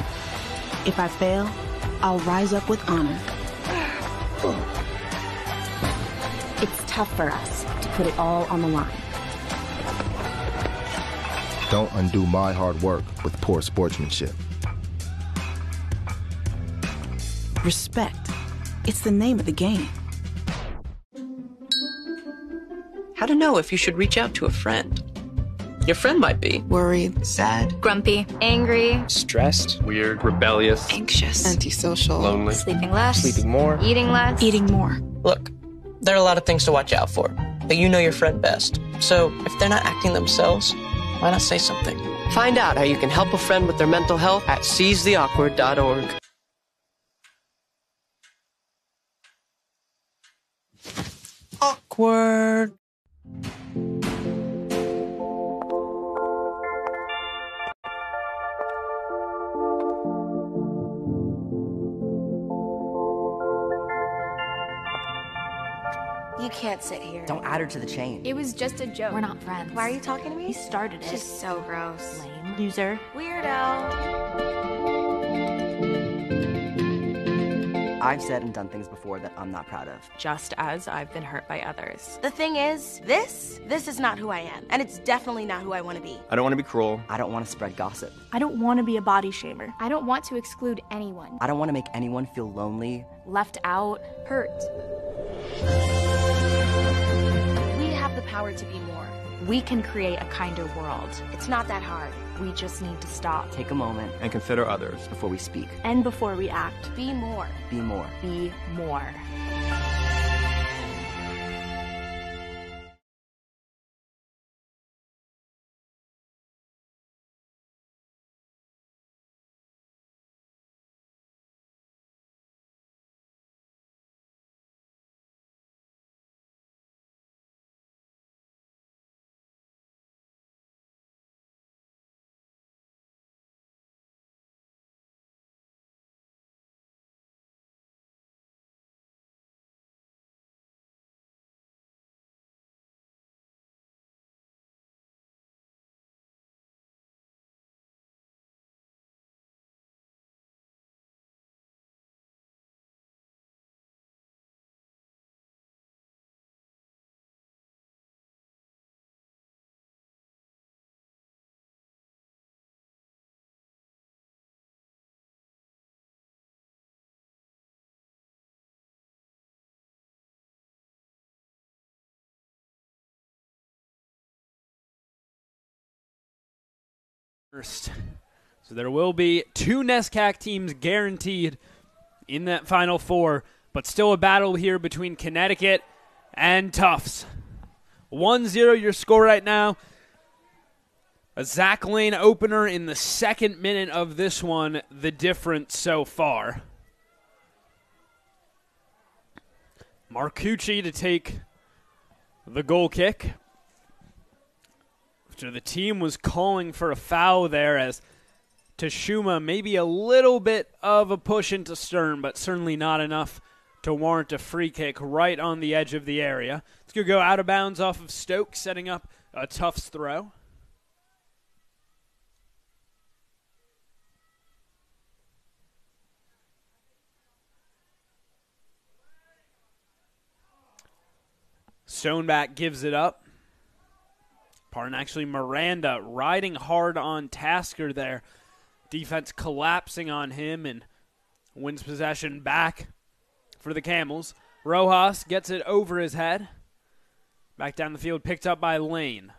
If I fail, I'll rise up with honor. It's tough for us to put it all on the line. Don't undo my hard work with poor sportsmanship. Respect. It's the name of the game. How to know if you should reach out to a friend. Your friend might be worried, sad, grumpy, angry, stressed, weird, rebellious, anxious, antisocial, lonely, sleeping less, sleeping more, eating less, eating more. Look, There are a lot of things to watch out for, but you know your friend best. So if they're not acting themselves, why not say something? Find out how you can help a friend with their mental health at seizetheawkward.org. Awkward. You can't sit here. Don't add her to the chain. It was just a joke. We're not friends. Why are you talking to me? You started it. She's so gross. Lame. Loser. Weirdo. I've said and done things before that I'm not proud of. Just as I've been hurt by others. The thing is, this is not who I am. And it's definitely not who I want to be. I don't want to be cruel. I don't want to spread gossip. I don't want to be a body shamer. I don't want to exclude anyone. I don't want to make anyone feel lonely. Left out, hurt. We have the power to be more. We can create a kinder world. It's not that hard. We just need to stop. Take a moment And consider others. before we speak. And before we act, Be more. Be more. be more. First. So there will be 2 NESCAC teams guaranteed in that Final Four, but still a battle here between Connecticut and Tufts. 1-0 your score right now. A Zach Lane opener in the 2nd minute of this one, the difference so far. Marcucci to take the goal kick. After the team was calling for a foul there, as Tashuma maybe a little bit of a push into Stern, but certainly not enough to warrant a free kick right on the edge of the area. It's going to go out of bounds off of Stoke, setting up a Tufts throw. Stoneback gives it up. Pardon, actually Miranda riding hard on Tasker there. Defense collapsing on him and wins possession back for the Camels. Rojas gets it over his head. Back down the field, picked up by Lane.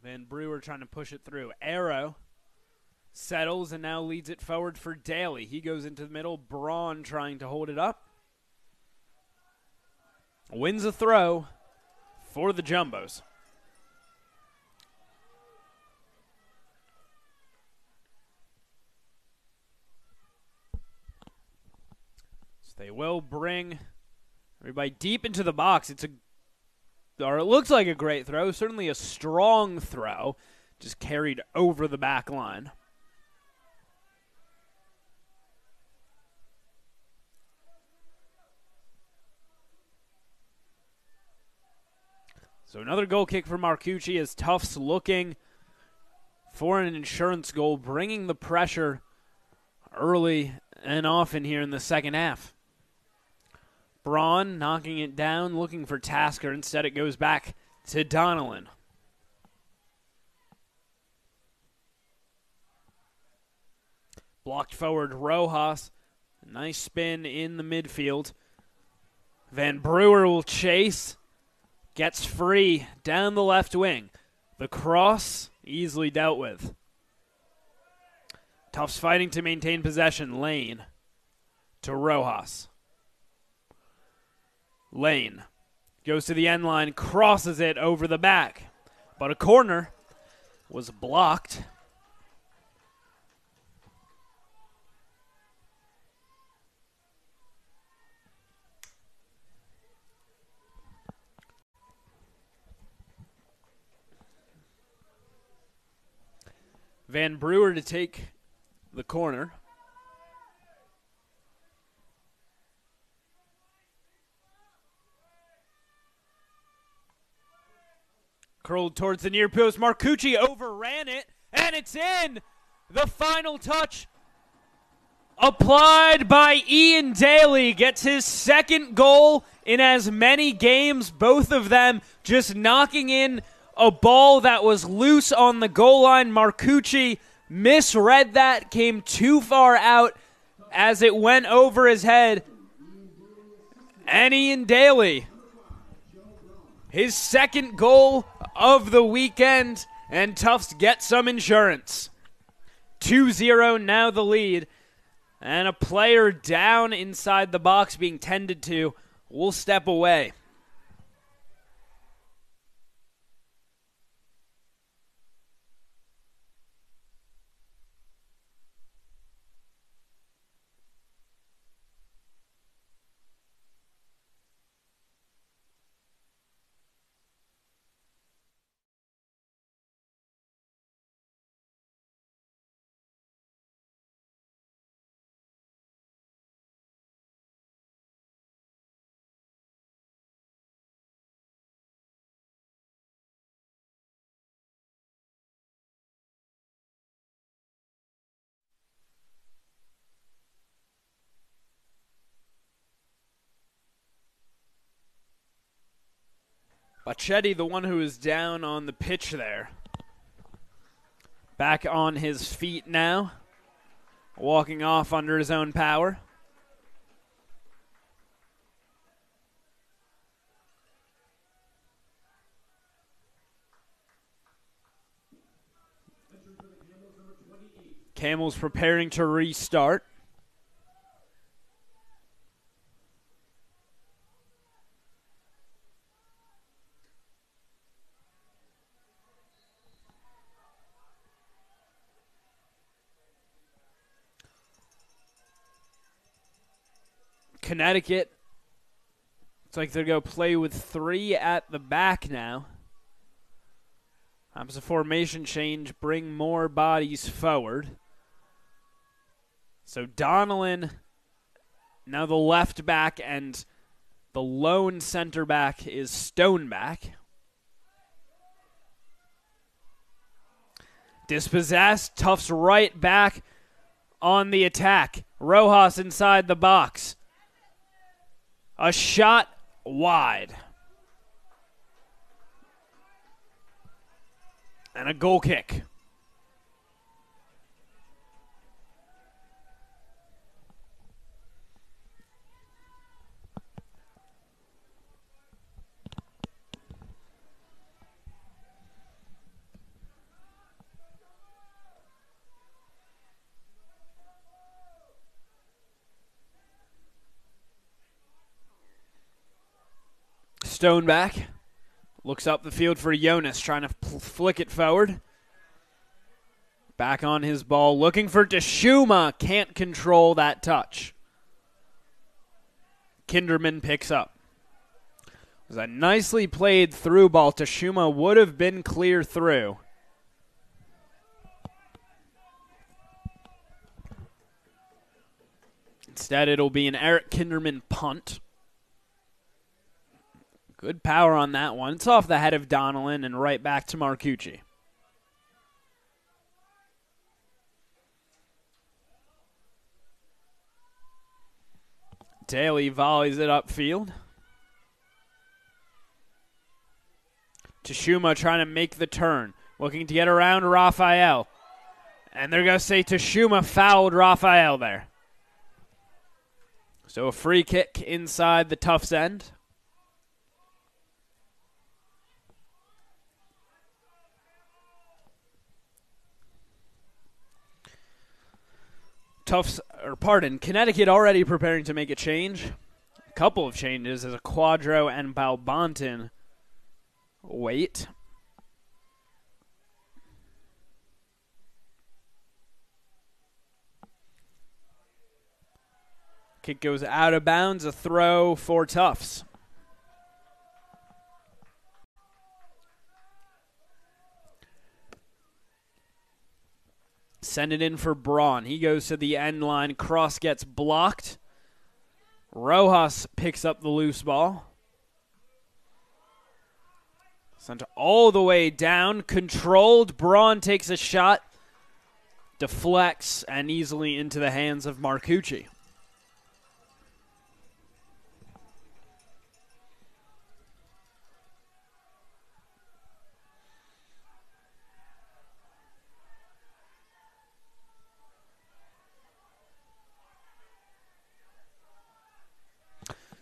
Van Brewer trying to push it through. Arrow settles and now leads it forward for Daly. He goes into the middle. Braun trying to hold it up. Wins a throw for the Jumbos. So they will bring everybody deep into the box. It looks like a great throw, certainly a strong throw, just carried over the back line. So another goal kick for Marcucci as Tufts looking for an insurance goal, bringing the pressure early and often here in the second half. Braun knocking it down, looking for Tasker. Instead it goes back to Donnellan. Blocked forward Rojas. Nice spin in the midfield. Van Brewer will chase. Gets free down the left wing. The cross easily dealt with. Tufts fighting to maintain possession. Lane to Rojas. Lane goes to the end line, crosses it over the back, but a corner was blocked. Van Brewer to take the corner. Curled towards the near post. Marcucci overran it, and it's in. The final touch applied by Ian Daly. Gets his second goal in as many games. Both of them just knocking in a ball that was loose on the goal line. Marcucci misread that, came too far out as it went over his head. And Ian Daly, his second goal of the weekend, and Tufts get some insurance. 2-0 now the lead, and a player down inside the box being tended to will step away. Bachetti, the one who is down on the pitch there. Back on his feet now. Walking off under his own power. Camels preparing to restart. Connecticut, it's like they're going to play with 3 at the back now. Happens a formation change, bring more bodies forward. So Donnellan, now the left back, and the lone center back is Stoneback. Dispossessed, Tufts right back on the attack. Rojas inside the box. A shot wide. And a goal kick. Stoneback looks up the field for Jonas, trying to flick it forward. Back on his ball, looking for Teshuma. Can't control that touch. Kinderman picks up. It was a nicely played through ball. Teshuma would have been clear through. Instead, it'll be an Eric Kinderman punt. Good power on that one. It's off the head of Donnellan and right back to Marcucci. Daly volleys it upfield. Teshuma trying to make the turn, looking to get around Raphael. And they're going to say Teshuma fouled Raphael there. So a free kick inside the Tufts end. Connecticut already preparing to make a change. A couple of changes as a Quadro and Balbonton wait. Kick goes out of bounds, a throw for Tufts. Send it in for Braun. He goes to the end line. Cross gets blocked. Rojas picks up the loose ball. Sent all the way down. Controlled. Braun takes a shot. Deflects and easily into the hands of Marcucci.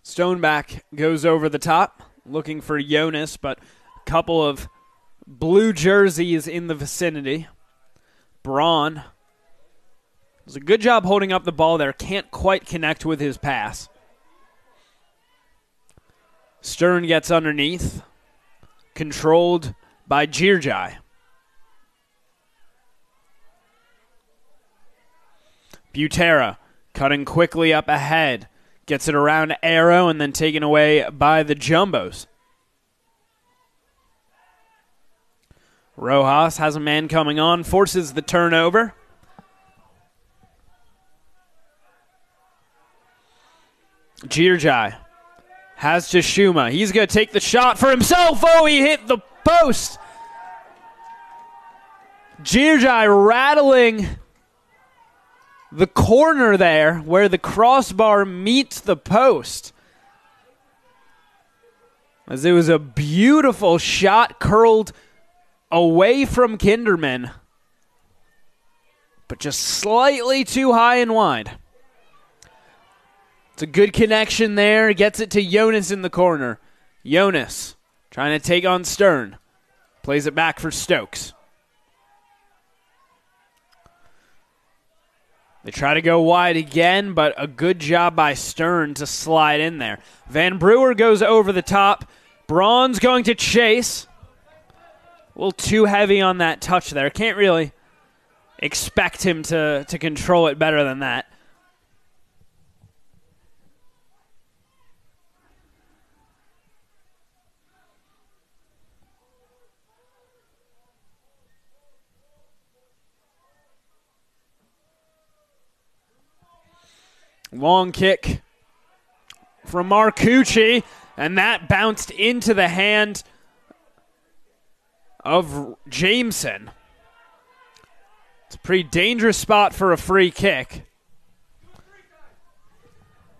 Stoneback goes over the top, looking for Jonas, but a couple of blue jerseys in the vicinity. Braun does a good job holding up the ball there. Can't quite connect with his pass. Stern gets underneath. Controlled by Girjai. Butera cutting quickly up ahead. Gets it around Arrow and then taken away by the Jumbos. Rojas has a man coming on, forces the turnover. Girjai has Tashuma. He's going to take the shot for himself. Oh, he hit the post. Girjai rattling the corner there where the crossbar meets the post. As it was a beautiful shot curled away from Kinderman, but just slightly too high and wide. It's a good connection there. Gets it to Jonas in the corner. Jonas trying to take on Stern. Plays it back for Stokes. They try to go wide again, but a good job by Stern to slide in there. Van Brewer goes over the top. Braun's going to chase. A little too heavy on that touch there. Can't really expect him to control it better than that. Long kick from Marcucci, and that bounced into the hand of Jameson. It's a pretty dangerous spot for a free kick.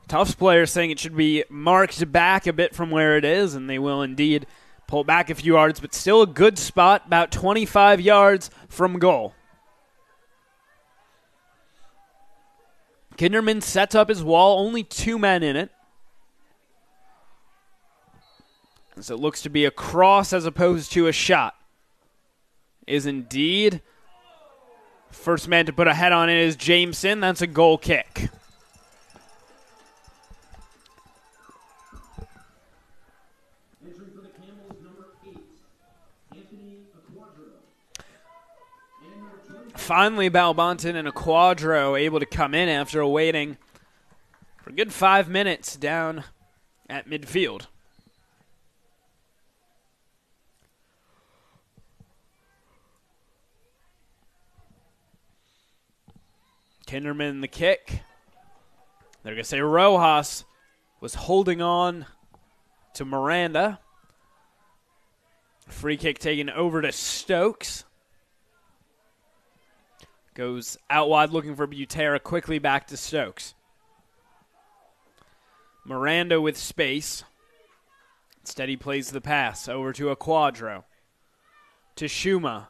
Tufts players saying it should be marked back a bit from where it is, and they will indeed pull it back a few yards, but still a good spot, about 25 yards from goal. Kinderman sets up his wall, only 2 men in it. So it looks to be a cross as opposed to a shot. Is indeed. First man to put a head on it is Jameson. That's a goal kick. Finally, Balbonton and a Quadro able to come in after waiting for a good 5 minutes down at midfield. Kinderman the kick. They're going to say Rojas was holding on to Miranda. Free kick taken over to Stokes. Goes out wide looking for Butera, quickly back to Stokes. Miranda with space. Instead he plays the pass over to a Quadro. To Shuma.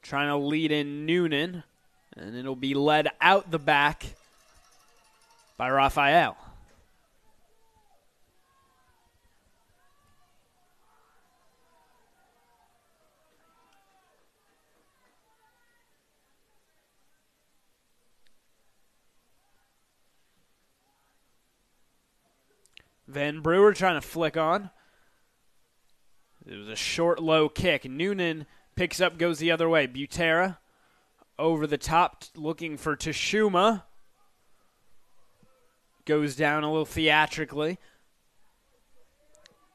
Trying to lead in Noonan. And it'll be led out the back by Raphael. Van Brewer trying to flick on. It was a short, low kick. Noonan picks up, goes the other way. Butera over the top, looking for Tashuma. Goes down a little theatrically.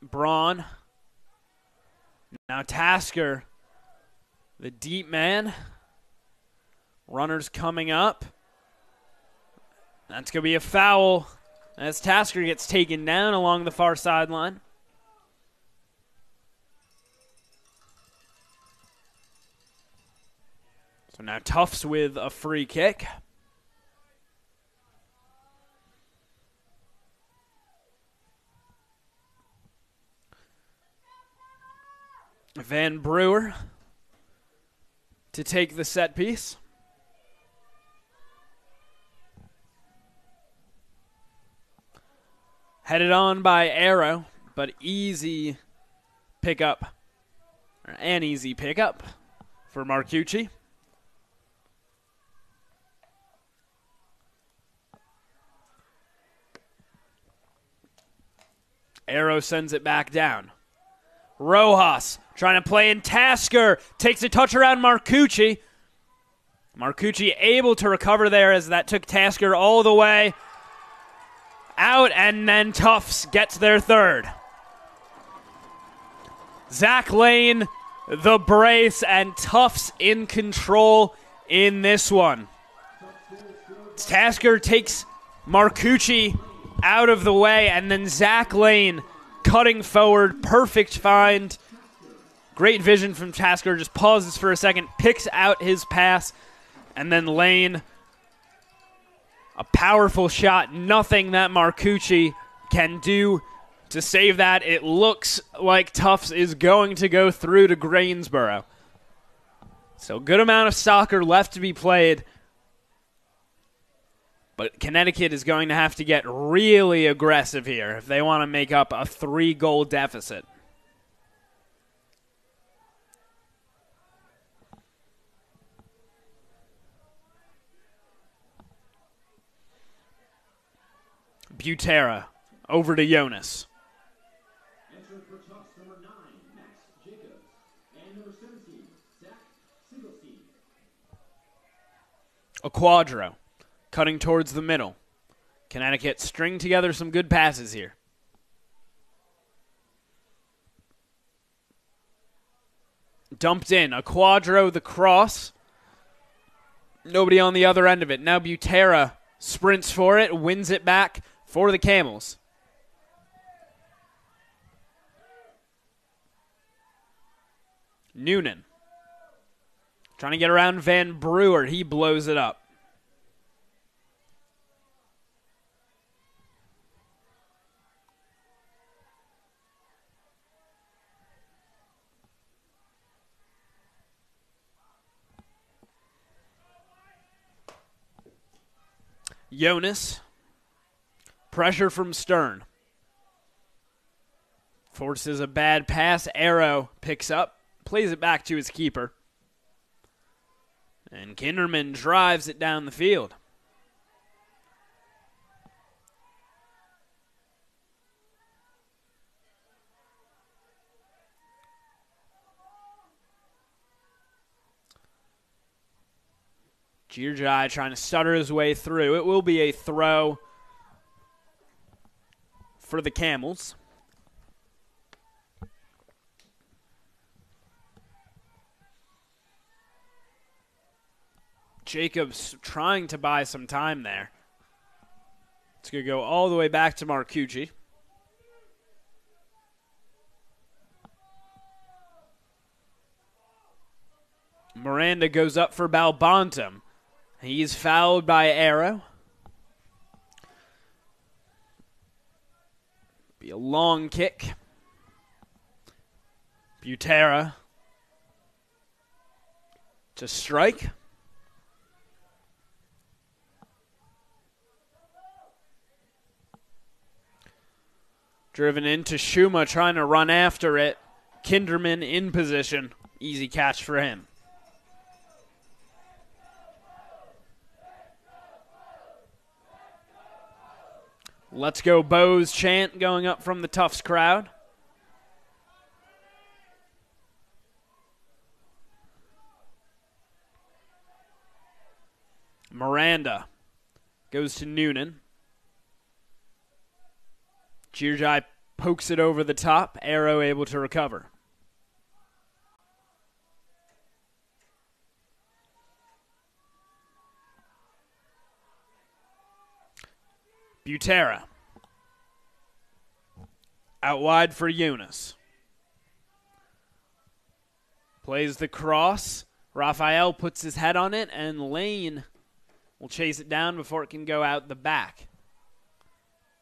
Braun. Now Tasker, the deep man. Runners coming up. That's going to be a foul as Tasker gets taken down along the far sideline. So now Tufts with a free kick. Van Brewer to take the set piece. Headed on by Arrow, but easy pickup. Or an easy pickup for Marcucci. Arrow sends it back down. Rojas trying to play in. Tasker takes a touch around Marcucci. Marcucci able to recover there as that took Tasker all the way out, and then Tufts gets their third. Zach Lane, the brace, and Tufts in control in this one. Tasker takes Marcucci out of the way, and then Zach Lane cutting forward, perfect find. Great vision from Tasker, just pauses for a second, picks out his pass, and then Lane, a powerful shot, nothing that Marcucci can do to save that. It looks like Tufts is going to go through to Greensboro. So good amount of soccer left to be played. But Connecticut is going to have to get really aggressive here if they want to make up a 3-goal deficit. Butera over to Jonas. A Quadro cutting towards the middle. Connecticut string together some good passes here. Dumped in. A Quadro, the cross. Nobody on the other end of it. Now Butera sprints for it, wins it back for the Camels. Noonan trying to get around Van Brewer. He blows it up. Jonas. Pressure from Stern. Forces a bad pass. Arrow picks up. Plays it back to his keeper. And Kinderman drives it down the field. Girjai trying to stutter his way through. It will be a throw for the Camels. Jacobs trying to buy some time there. It's going to go all the way back to Marcucci. Miranda goes up for Balbantum. He's fouled by Arrow. Be a long kick. Butera to strike. Driven into Shuma, trying to run after it. Kinderman in position. Easy catch for him. Let's Go Bows chant going up from the Tufts crowd. Miranda goes to Noonan. Jirjai pokes it over the top. Arrow able to recover. Butera. Out wide for Eunice. Plays the cross. Raphael puts his head on it, and Lane will chase it down before it can go out the back.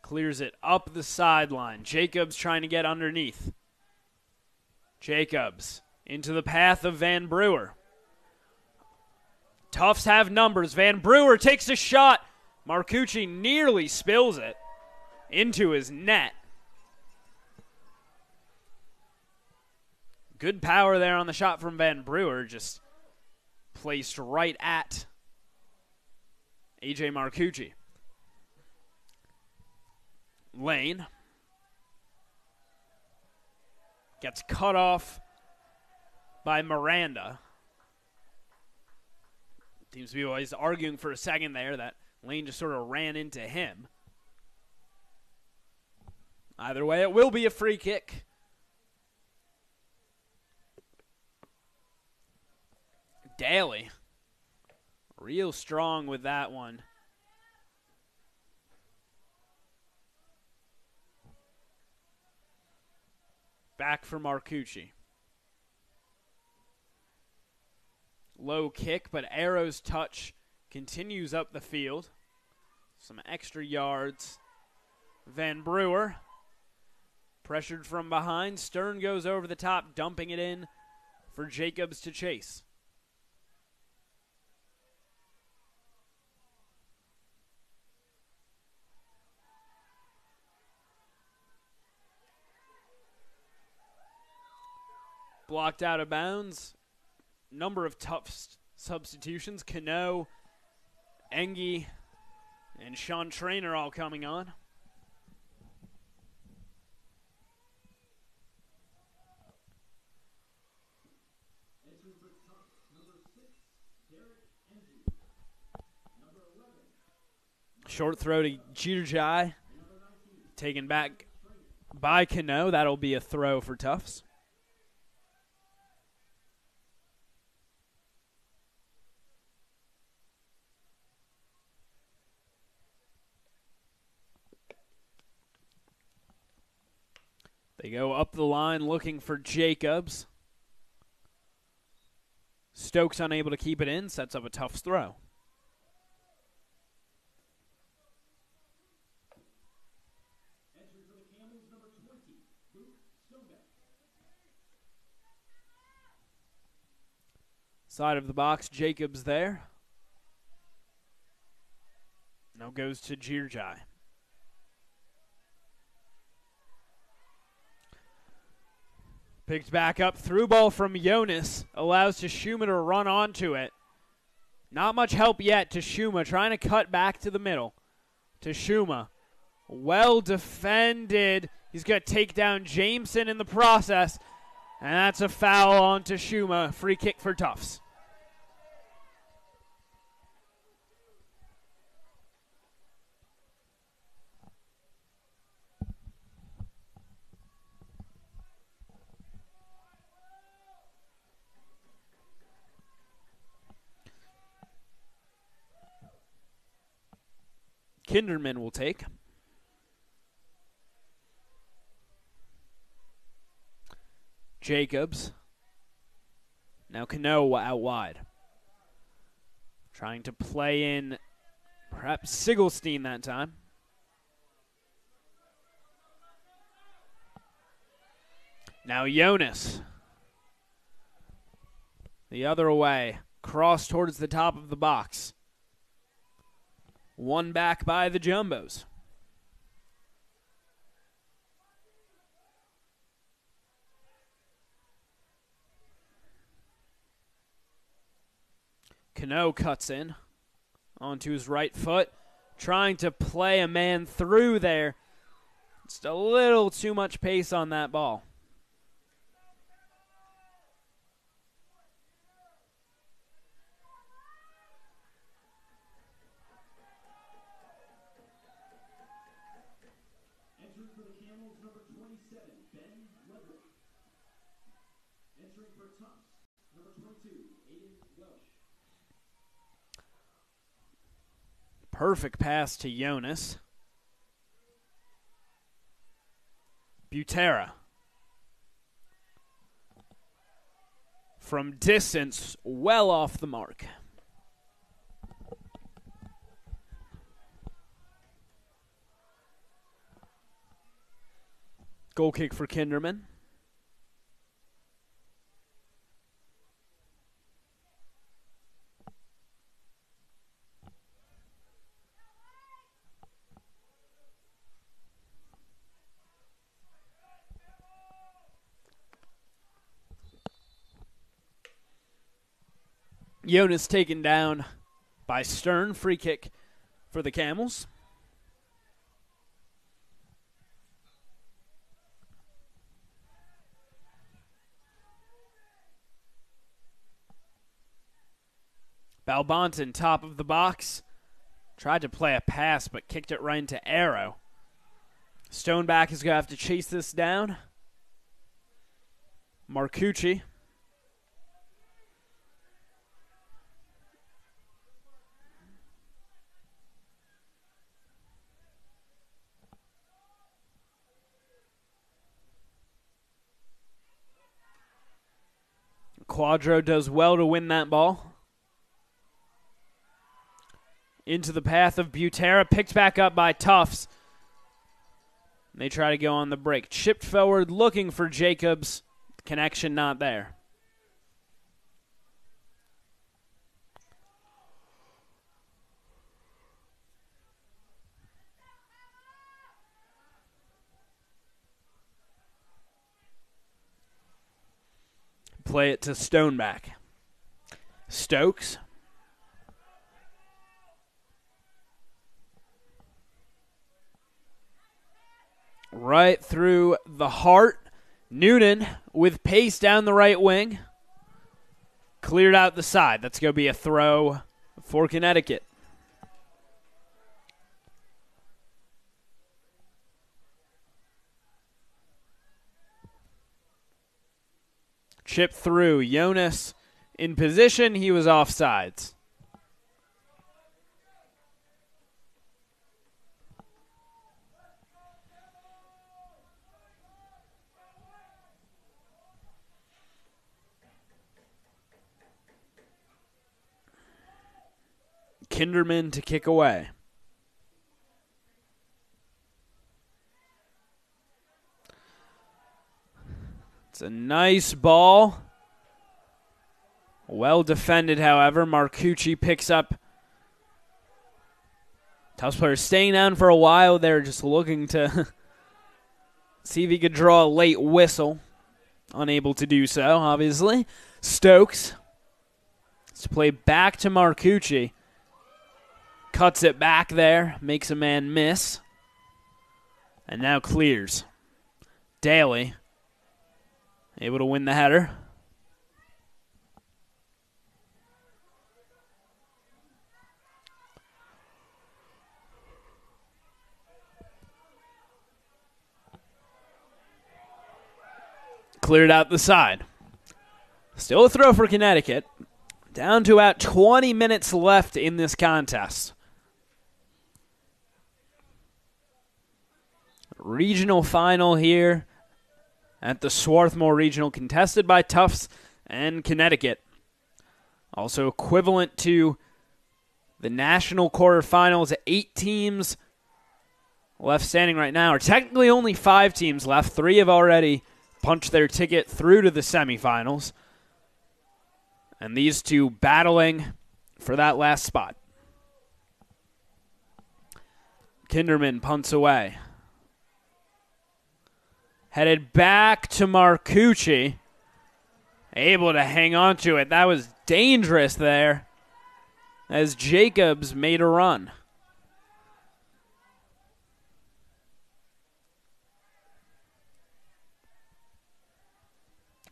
Clears it up the sideline. Jacobs trying to get underneath. Jacobs into the path of Van Brewer. Tufts have numbers. Van Brewer takes a shot. Marcucci nearly spills it into his net. Good power there on the shot from Van Brewer, just placed right at A.J. Marcucci. Lane gets cut off by Miranda. Seems to be always arguing for a second there that Lane just sort of ran into him. Either way, it will be a free kick. Daly, real strong with that one. Back for Marcucci. Low kick, but Arrow's touch continues up the field. Some extra yards. Van Brewer pressured from behind. Stern goes over the top, dumping it in for Jacobs to chase. Blocked out of bounds. Number of tough substitutions. Cano, Engie, and Sean Trainer all coming on. Short throw to Jirjai. Taken back by Cano. That'll be a throw for Tufts. They go up the line looking for Jacobs. Stokes unable to keep it in, sets up a tough throw. Side of the box, Jacobs there. Now goes to Jirjai. Picked back up, through ball from Jonas, allows Tashuma to run onto it. Not much help yet. Tashuma trying to cut back to the middle. Tashuma, well defended. He's going to take down Jameson in the process, and that's a foul on Tashuma. Free kick for Tufts. Kinderman will take. Jacobs. Now Cano out wide. Trying to play in perhaps Sigelstein that time. Now Jonas. The other way. Cross towards the top of the box. One back by the Jumbos. Cano cuts in onto his right foot. trying to play a man through there. Just a little too much pace on that ball. Perfect pass to Jonas. Butera. From distance, well off the mark. Goal kick for Kinderman. Jonas taken down by Stern. Free kick for the Camels. Balbonton, top of the box. Tried to play a pass, but kicked it right into Arrow. Stoneback is going to have to chase this down. Marcucci. Quadro does well to win that ball. Into the path of Butera, picked back up by Tufts. They try to go on the break. Chipped forward, looking for Jacobs. Connection not there. Play it to Stoneback. Stokes. Right through the heart. Noonan with pace down the right wing. Cleared out the side. That's going to be a throw for Connecticut. Chip through. Jonas in position. He was offsides. Kinderman to kick away. It's a nice ball. Well defended, however. Marcucci picks up. Tufts player staying down for a while. They're just looking to see if he could draw a late whistle. Unable to do so, obviously. Stokes. Let's play back to Marcucci. Cuts it back there. Makes a man miss. And now clears. Daly. Able to win the header. Cleared out the side. Still a throw for Connecticut. Down to about 20 minutes left in this contest. Regional final here at the Swarthmore Regional, contested by Tufts and Connecticut. Also equivalent to the national quarterfinals. 8 teams left standing right now, or technically only 5 teams left. 3 have already punched their ticket through to the semifinals. And these 2 battling for that last spot. Kinderman punts away. Headed back to Marcucci. Able to hang on to it. That was dangerous there as Jacobs made a run.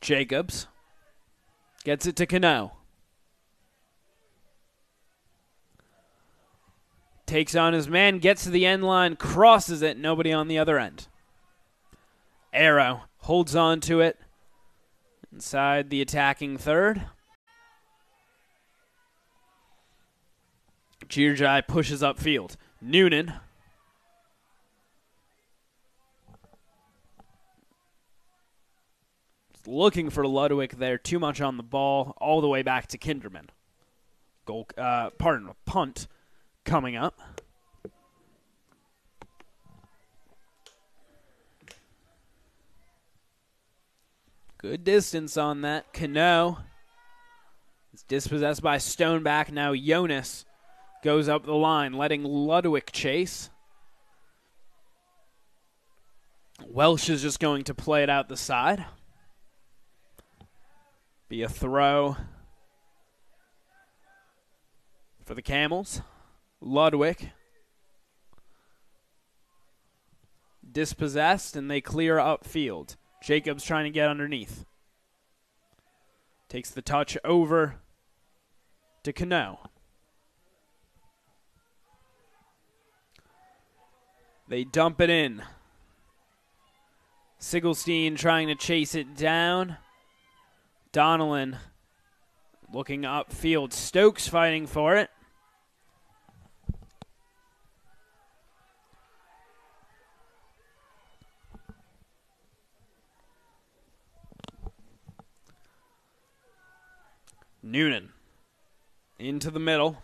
Jacobs gets it to Cano. Takes on his man, gets to the end line, crosses it, nobody on the other end. Arrow holds on to it inside the attacking third. Girjai pushes upfield. Noonan looking for Ludwig there, too much on the ball, all the way back to Kinderman. Punt coming up. Good distance on that. Cano is dispossessed by Stoneback. Now Jonas goes up the line, letting Ludwig chase. Welsh is just going to play it out the side. Be a throw for the Camels. Ludwig dispossessed, and they clear upfield. Jacobs trying to get underneath. Takes the touch over to Cano. They dump it in. Sigelstein trying to chase it down. Donnellan looking upfield. Stokes fighting for it. Noonan into the middle.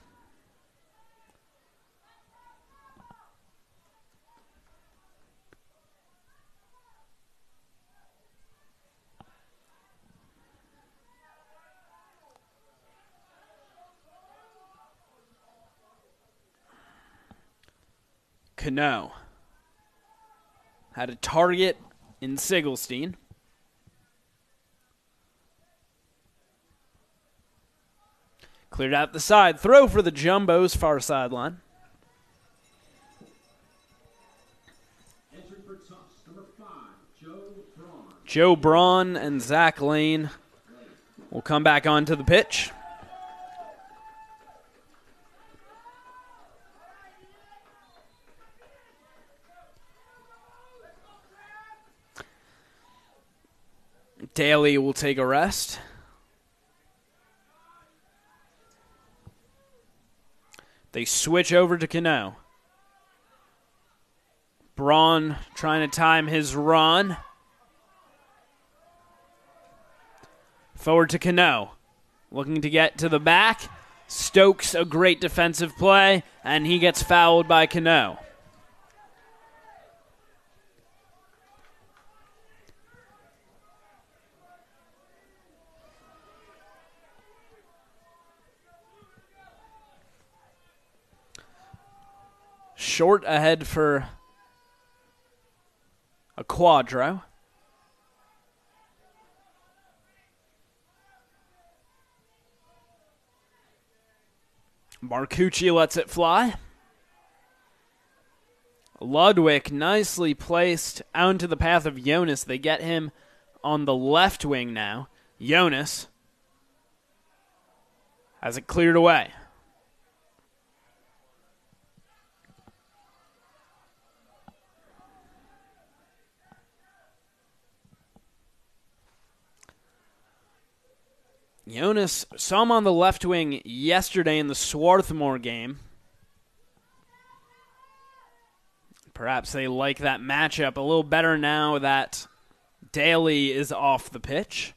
Cano had a target in Sigelstein. Cleared out the side. Throw for the Jumbos, far sideline. Entering for Tufts, number 5, Joe Braun and Zach Lane will come back onto the pitch. Daly will take a rest. They switch over to Cano. Braun trying to time his run. Forward to Cano. Looking to get to the back. Stokes, a great defensive play, and he gets fouled by Cano. Short ahead for a Quadro. Marcucci lets it fly. Ludwig nicely placed out into the path of Jonas. They get him on the left wing now. Jonas has it cleared away. Jonas saw him on the left wing yesterday in the Swarthmore game. Perhaps they like that matchup a little better now that Daly is off the pitch.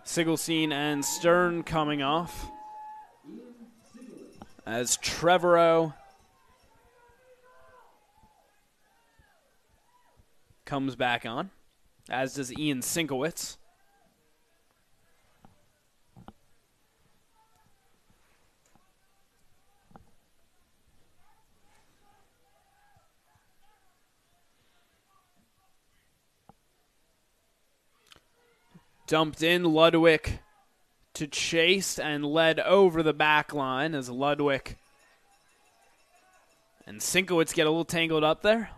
Sigelstein and Stern coming off as Trevorrow comes back on, as does Ian Sinkowitz. Dumped in, Ludwig to chase and led over the back line as Ludwig And Sinkowitz get a little tangled up there.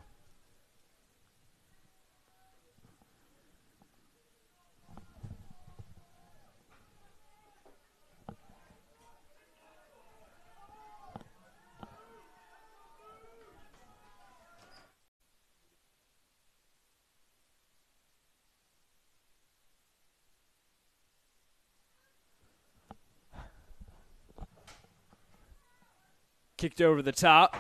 Kicked over the top.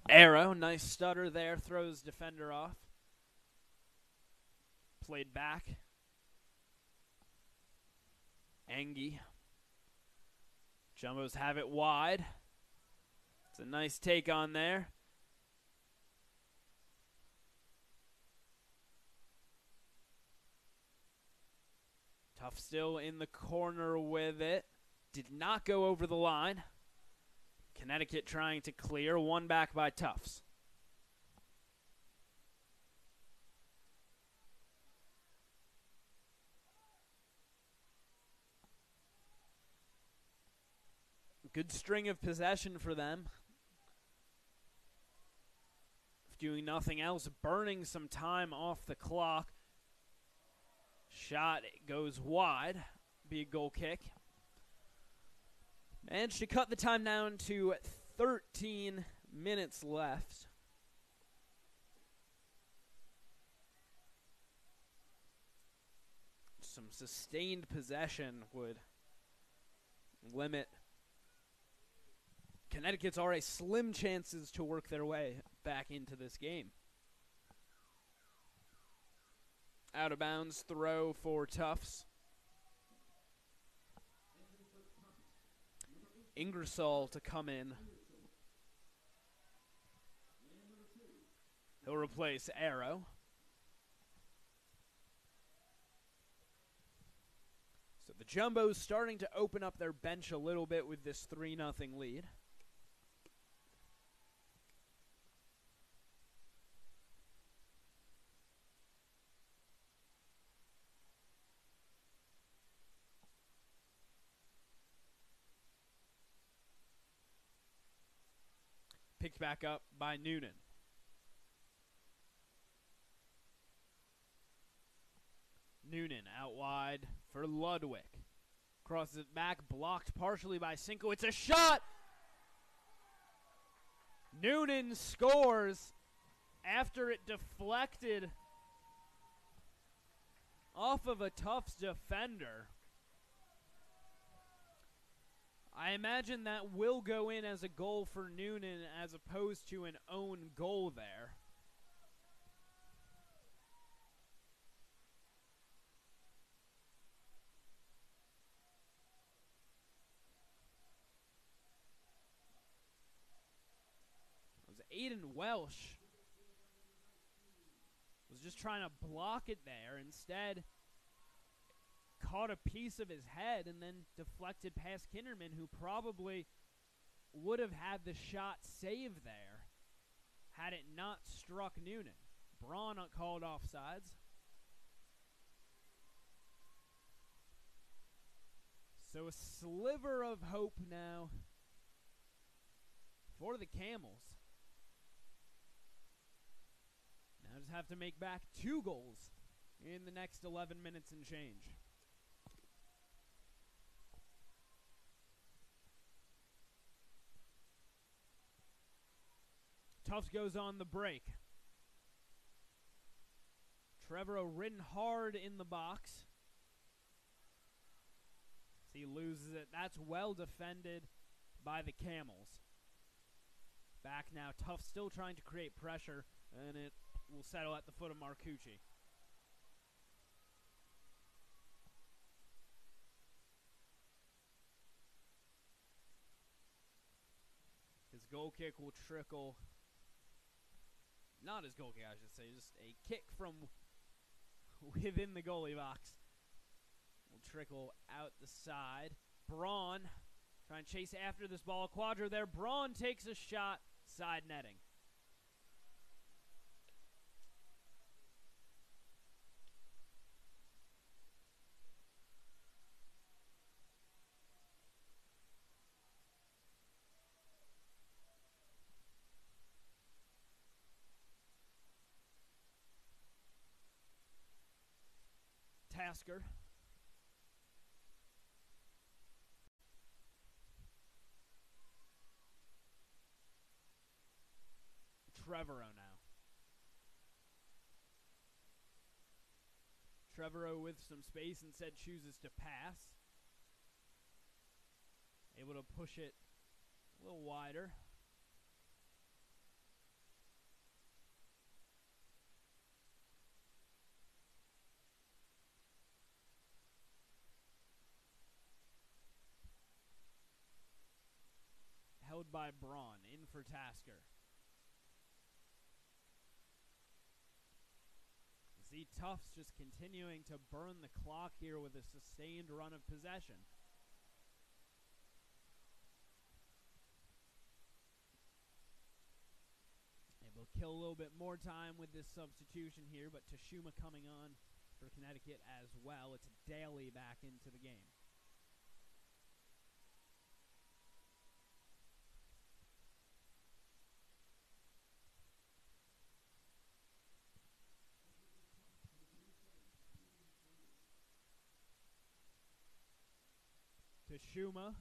Arrow, nice stutter there, throws defender off. Played back. Engie. Jumbos have it wide. It's a nice take on there. Tufts still in the corner with it. Did not go over the line. Connecticut trying to clear. One back by Tufts. Good string of possession for them. If doing nothing else, burning some time off the clock. Shot goes wide. Be a goal kick. Managed to cut the time down to 13 minutes left. Some sustained possession would limit Connecticut's already slim chances to work their way back into this game. Out of bounds throw for Tufts. Ingersoll to come in. He'll replace Arrow. So the Jumbos starting to open up their bench a little bit with this 3-0 lead. Picked back up by Noonan. Noonan out wide for Ludwig. Crosses it back, blocked partially by Sinkowitz. A shot! Noonan scores after it deflected off of a Tufts defender. I imagine that will go in as a goal for Noonan as opposed to an own goal there. It was Aiden Welsh. Was just trying to block it there. Instead, caught a piece of his head and then deflected past Kinderman, who probably would have had the shot saved there had it not struck Noonan. Braun called offsides. So a sliver of hope now for the Camels. Now just have to make back 2 goals in the next 11 minutes and change. Tufts goes on the break. Trevorrow ridden hard in the box. He loses it. That's well defended by the Camels. Back now. Tufts still trying to create pressure, and it will settle at the foot of Marcucci. His goal kick will trickle. Not his goal kick, I should say. Just a kick from within the goalie box. Will trickle out the side. Braun trying to chase after this ball. Quadra there. Braun takes a shot. Side netting. Tasker. Trevorrow now. Trevorrow with some space instead chooses to pass. Able to push it a little wider. Held by Braun, in for Tasker. See Tufts just continuing to burn the clock here with a sustained run of possession. Able to kill a little bit more time with this substitution here, but Tashuma coming on for Connecticut as well. It's Daly back into the game. Tashuma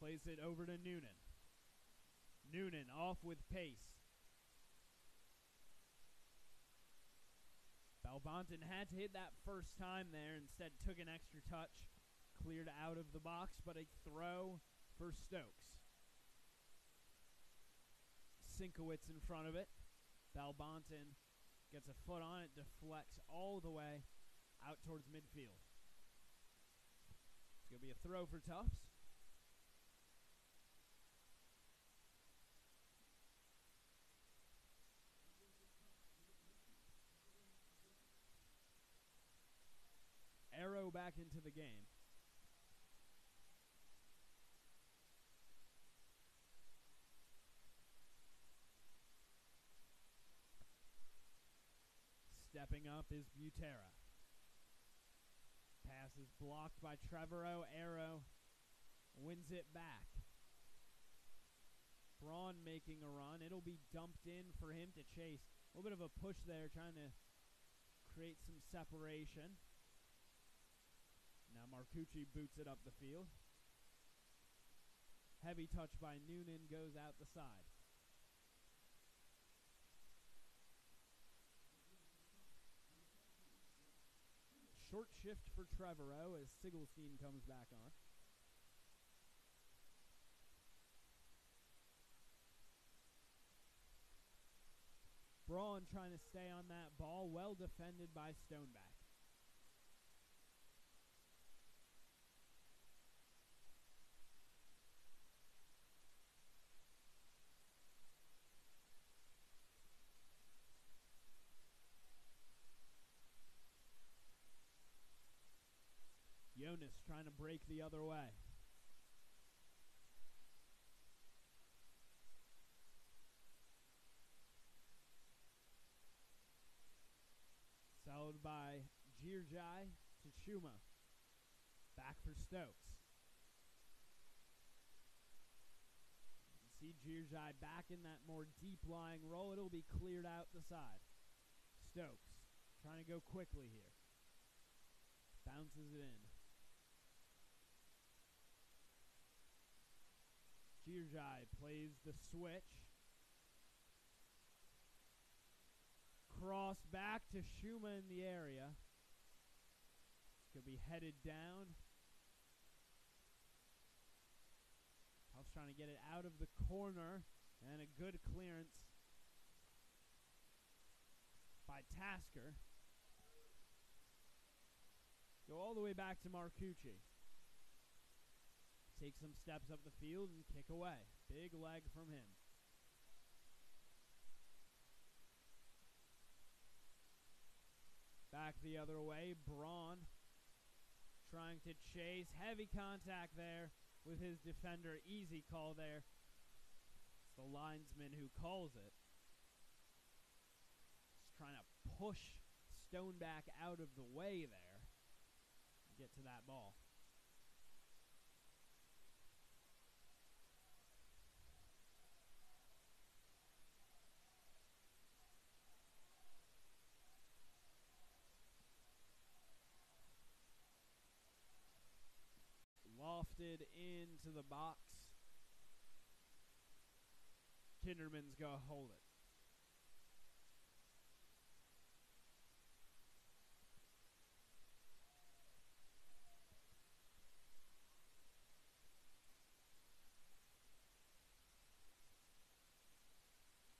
plays it over to Noonan. Noonan off with pace. Balbonton had to hit that first time there, instead took an extra touch, cleared out of the box, but a throw for Stokes. Sinkowitz in front of it. Balbonton gets a foot on it, deflects all the way out towards midfield. It's going to be a throw for Tufts. Arrow back into the game. Stepping up is Butera. Pass is blocked by Trevorrow. Arrow wins it back. Braun making a run. It'll be dumped in for him to chase. A little bit of a push there, trying to create some separation. Now Marcucci boots it up the field. Heavy touch by Noonan, goes out the side. Short shift for Trevorrow as Sigelstein comes back on. Braun trying to stay on that ball, well defended by Stoneback. Jonas trying to break the other way. Followed by Girjai to Shuma. Back for Stokes. You see Girjai back in that more deep-lying role. It'll be cleared out the side. Stokes trying to go quickly here. Bounces it in. Girjai plays the switch. Cross back to Shuma in the area. Could be headed down. Huff's trying to get it out of the corner. And a good clearance by Tasker. Go all the way back to Marcucci. Take some steps up the field and kick away. Big leg from him. Back the other way. Braun trying to chase. Heavy contact there with his defender. Easy call there. It's the linesman who calls it. Just trying to push Stoneback out of the way there. Get to that ball. lofted into the box. Kinderman's going to hold it.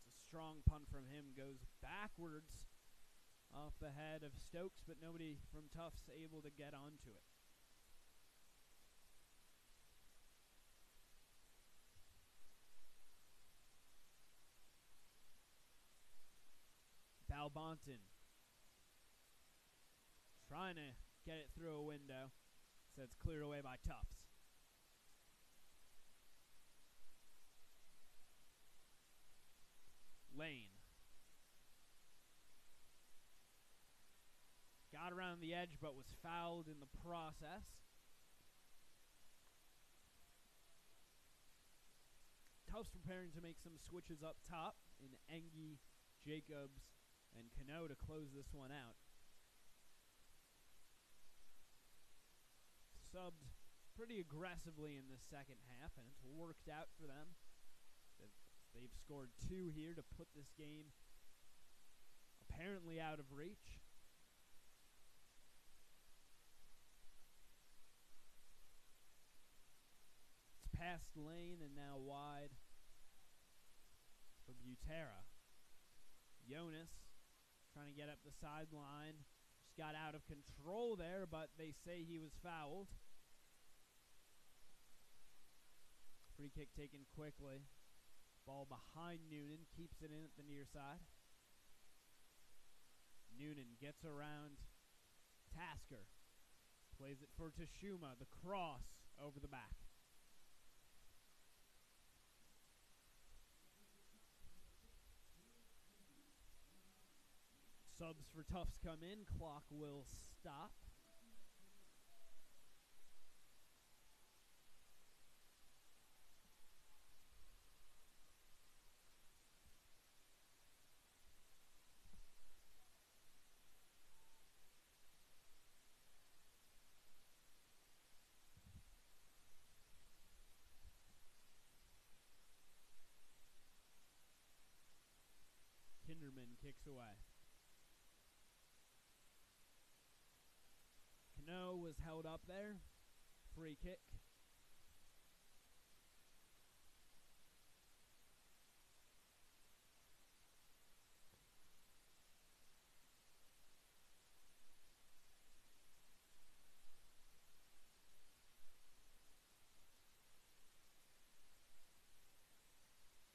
It's a strong punt from him. Goes backwards off the head of Stokes, but nobody from Tufts able to get onto it. Balbonton trying to get it through a window. So it's cleared away by Tufts. Lane. Got around the edge but was fouled in the process. Tufts preparing to make some switches up top in Engie, Jacobs, and Cano to close this one out. Subbed pretty aggressively in the second half, and it's worked out for them. They've scored 2 here to put this game apparently out of reach. It's past Lane and now wide for Butera. Jonas trying to get up the sideline. Just got out of control there, but they say he was fouled. Free kick taken quickly. Ball behind Noonan. Keeps it in at the near side. Noonan gets around Tasker. Plays it for Tashuma. The cross over the back. Subs for Tufts come in. Clock will stop. Kinderman kicks away. Cano was held up there. Free kick.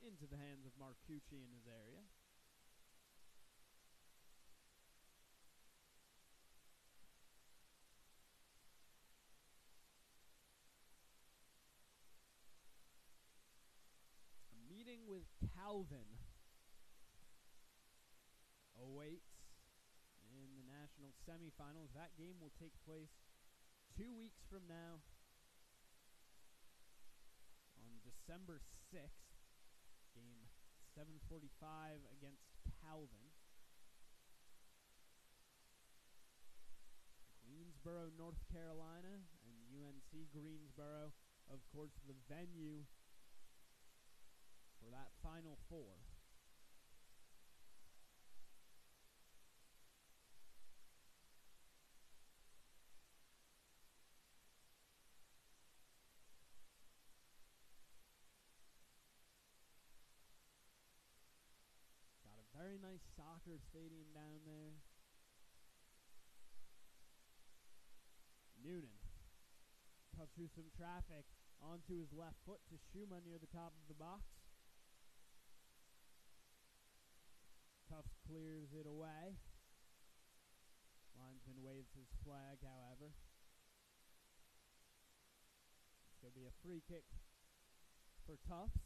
Into the hands of Marcucci in his area. Meeting with Calvin awaits in the national semifinals. That game will take place 2 weeks from now on December 6th. Game 7:45 against Calvin. Greensboro, North Carolina, and UNC Greensboro, of course, the venue for that Final Four. Got a very nice soccer stadium down there. Noonan cuts through some traffic onto his left foot to Shuma near the top of the box. Tufts clears it away. Linesman waves his flag, however. It's going to be a free kick for Tufts.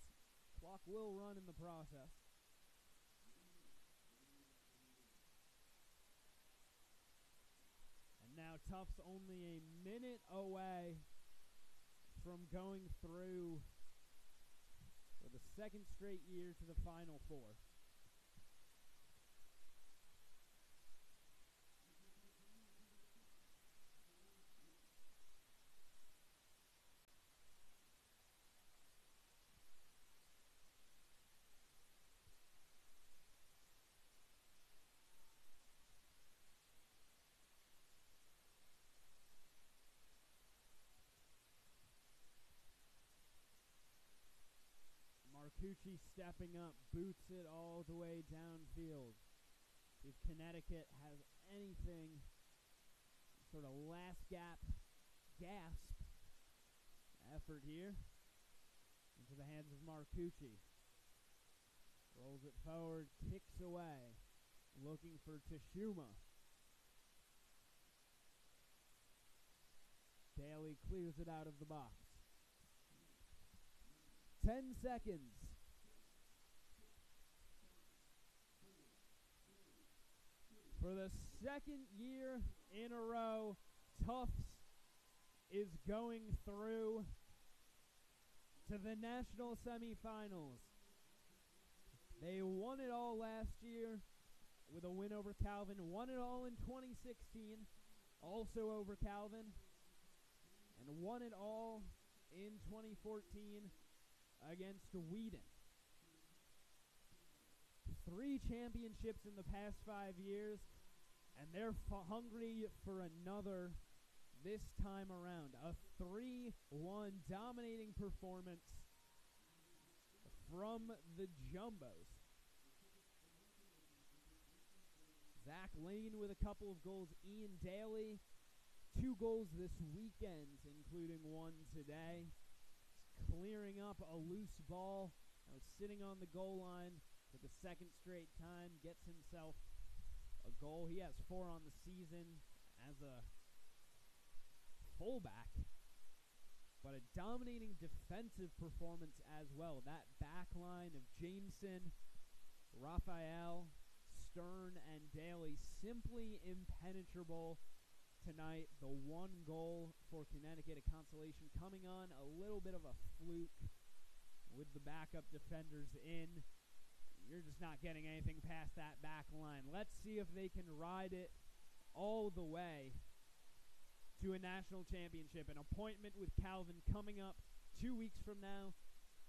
Clock will run in the process. And now Tufts only a minute away from going through for the second straight year to the Final Four. Marcucci stepping up, boots it all the way downfield. If Connecticut has anything, sort of last gasp effort here. Into the hands of Marcucci. Rolls it forward, kicks away, looking for Tashuma. Daly clears it out of the box. 10 seconds. For the second year in a row, Tufts is going through to the national semifinals. They won it all last year with a win over Calvin, won it all in 2016, also over Calvin, and won it all in 2014 against Wheaton. 3 championships in the past 5 years, and they're hungry for another this time around. A 3-1 dominating performance from the Jumbos. Zach Lane with a couple of goals. Ian Daly, 2 goals this weekend, including 1 today. He's clearing up a loose ball that was sitting on the goal line for the second straight time. Gets himself a goal. He has 4 on the season as a fullback. But a dominating defensive performance as well. That back line of Jameson, Raphael, Stern, and Daly simply impenetrable tonight. The 1 goal for Connecticut, a consolation, coming on a little bit of a fluke with the backup defenders in. You're just not getting anything past that back line. Let's see if they can ride it all the way to a national championship. An appointment with Calvin coming up 2 weeks from now.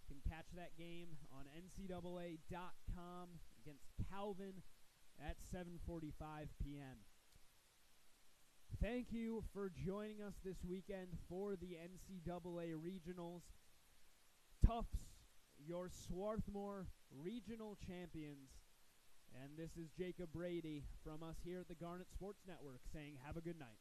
You can catch that game on NCAA.com against Calvin at 7:45 p.m. Thank you for joining us this weekend for the NCAA Regionals. Tufts, your Swarthmore Regional Champions. And this is Jacob Brady from us here at the Garnet Sports Network saying have a good night.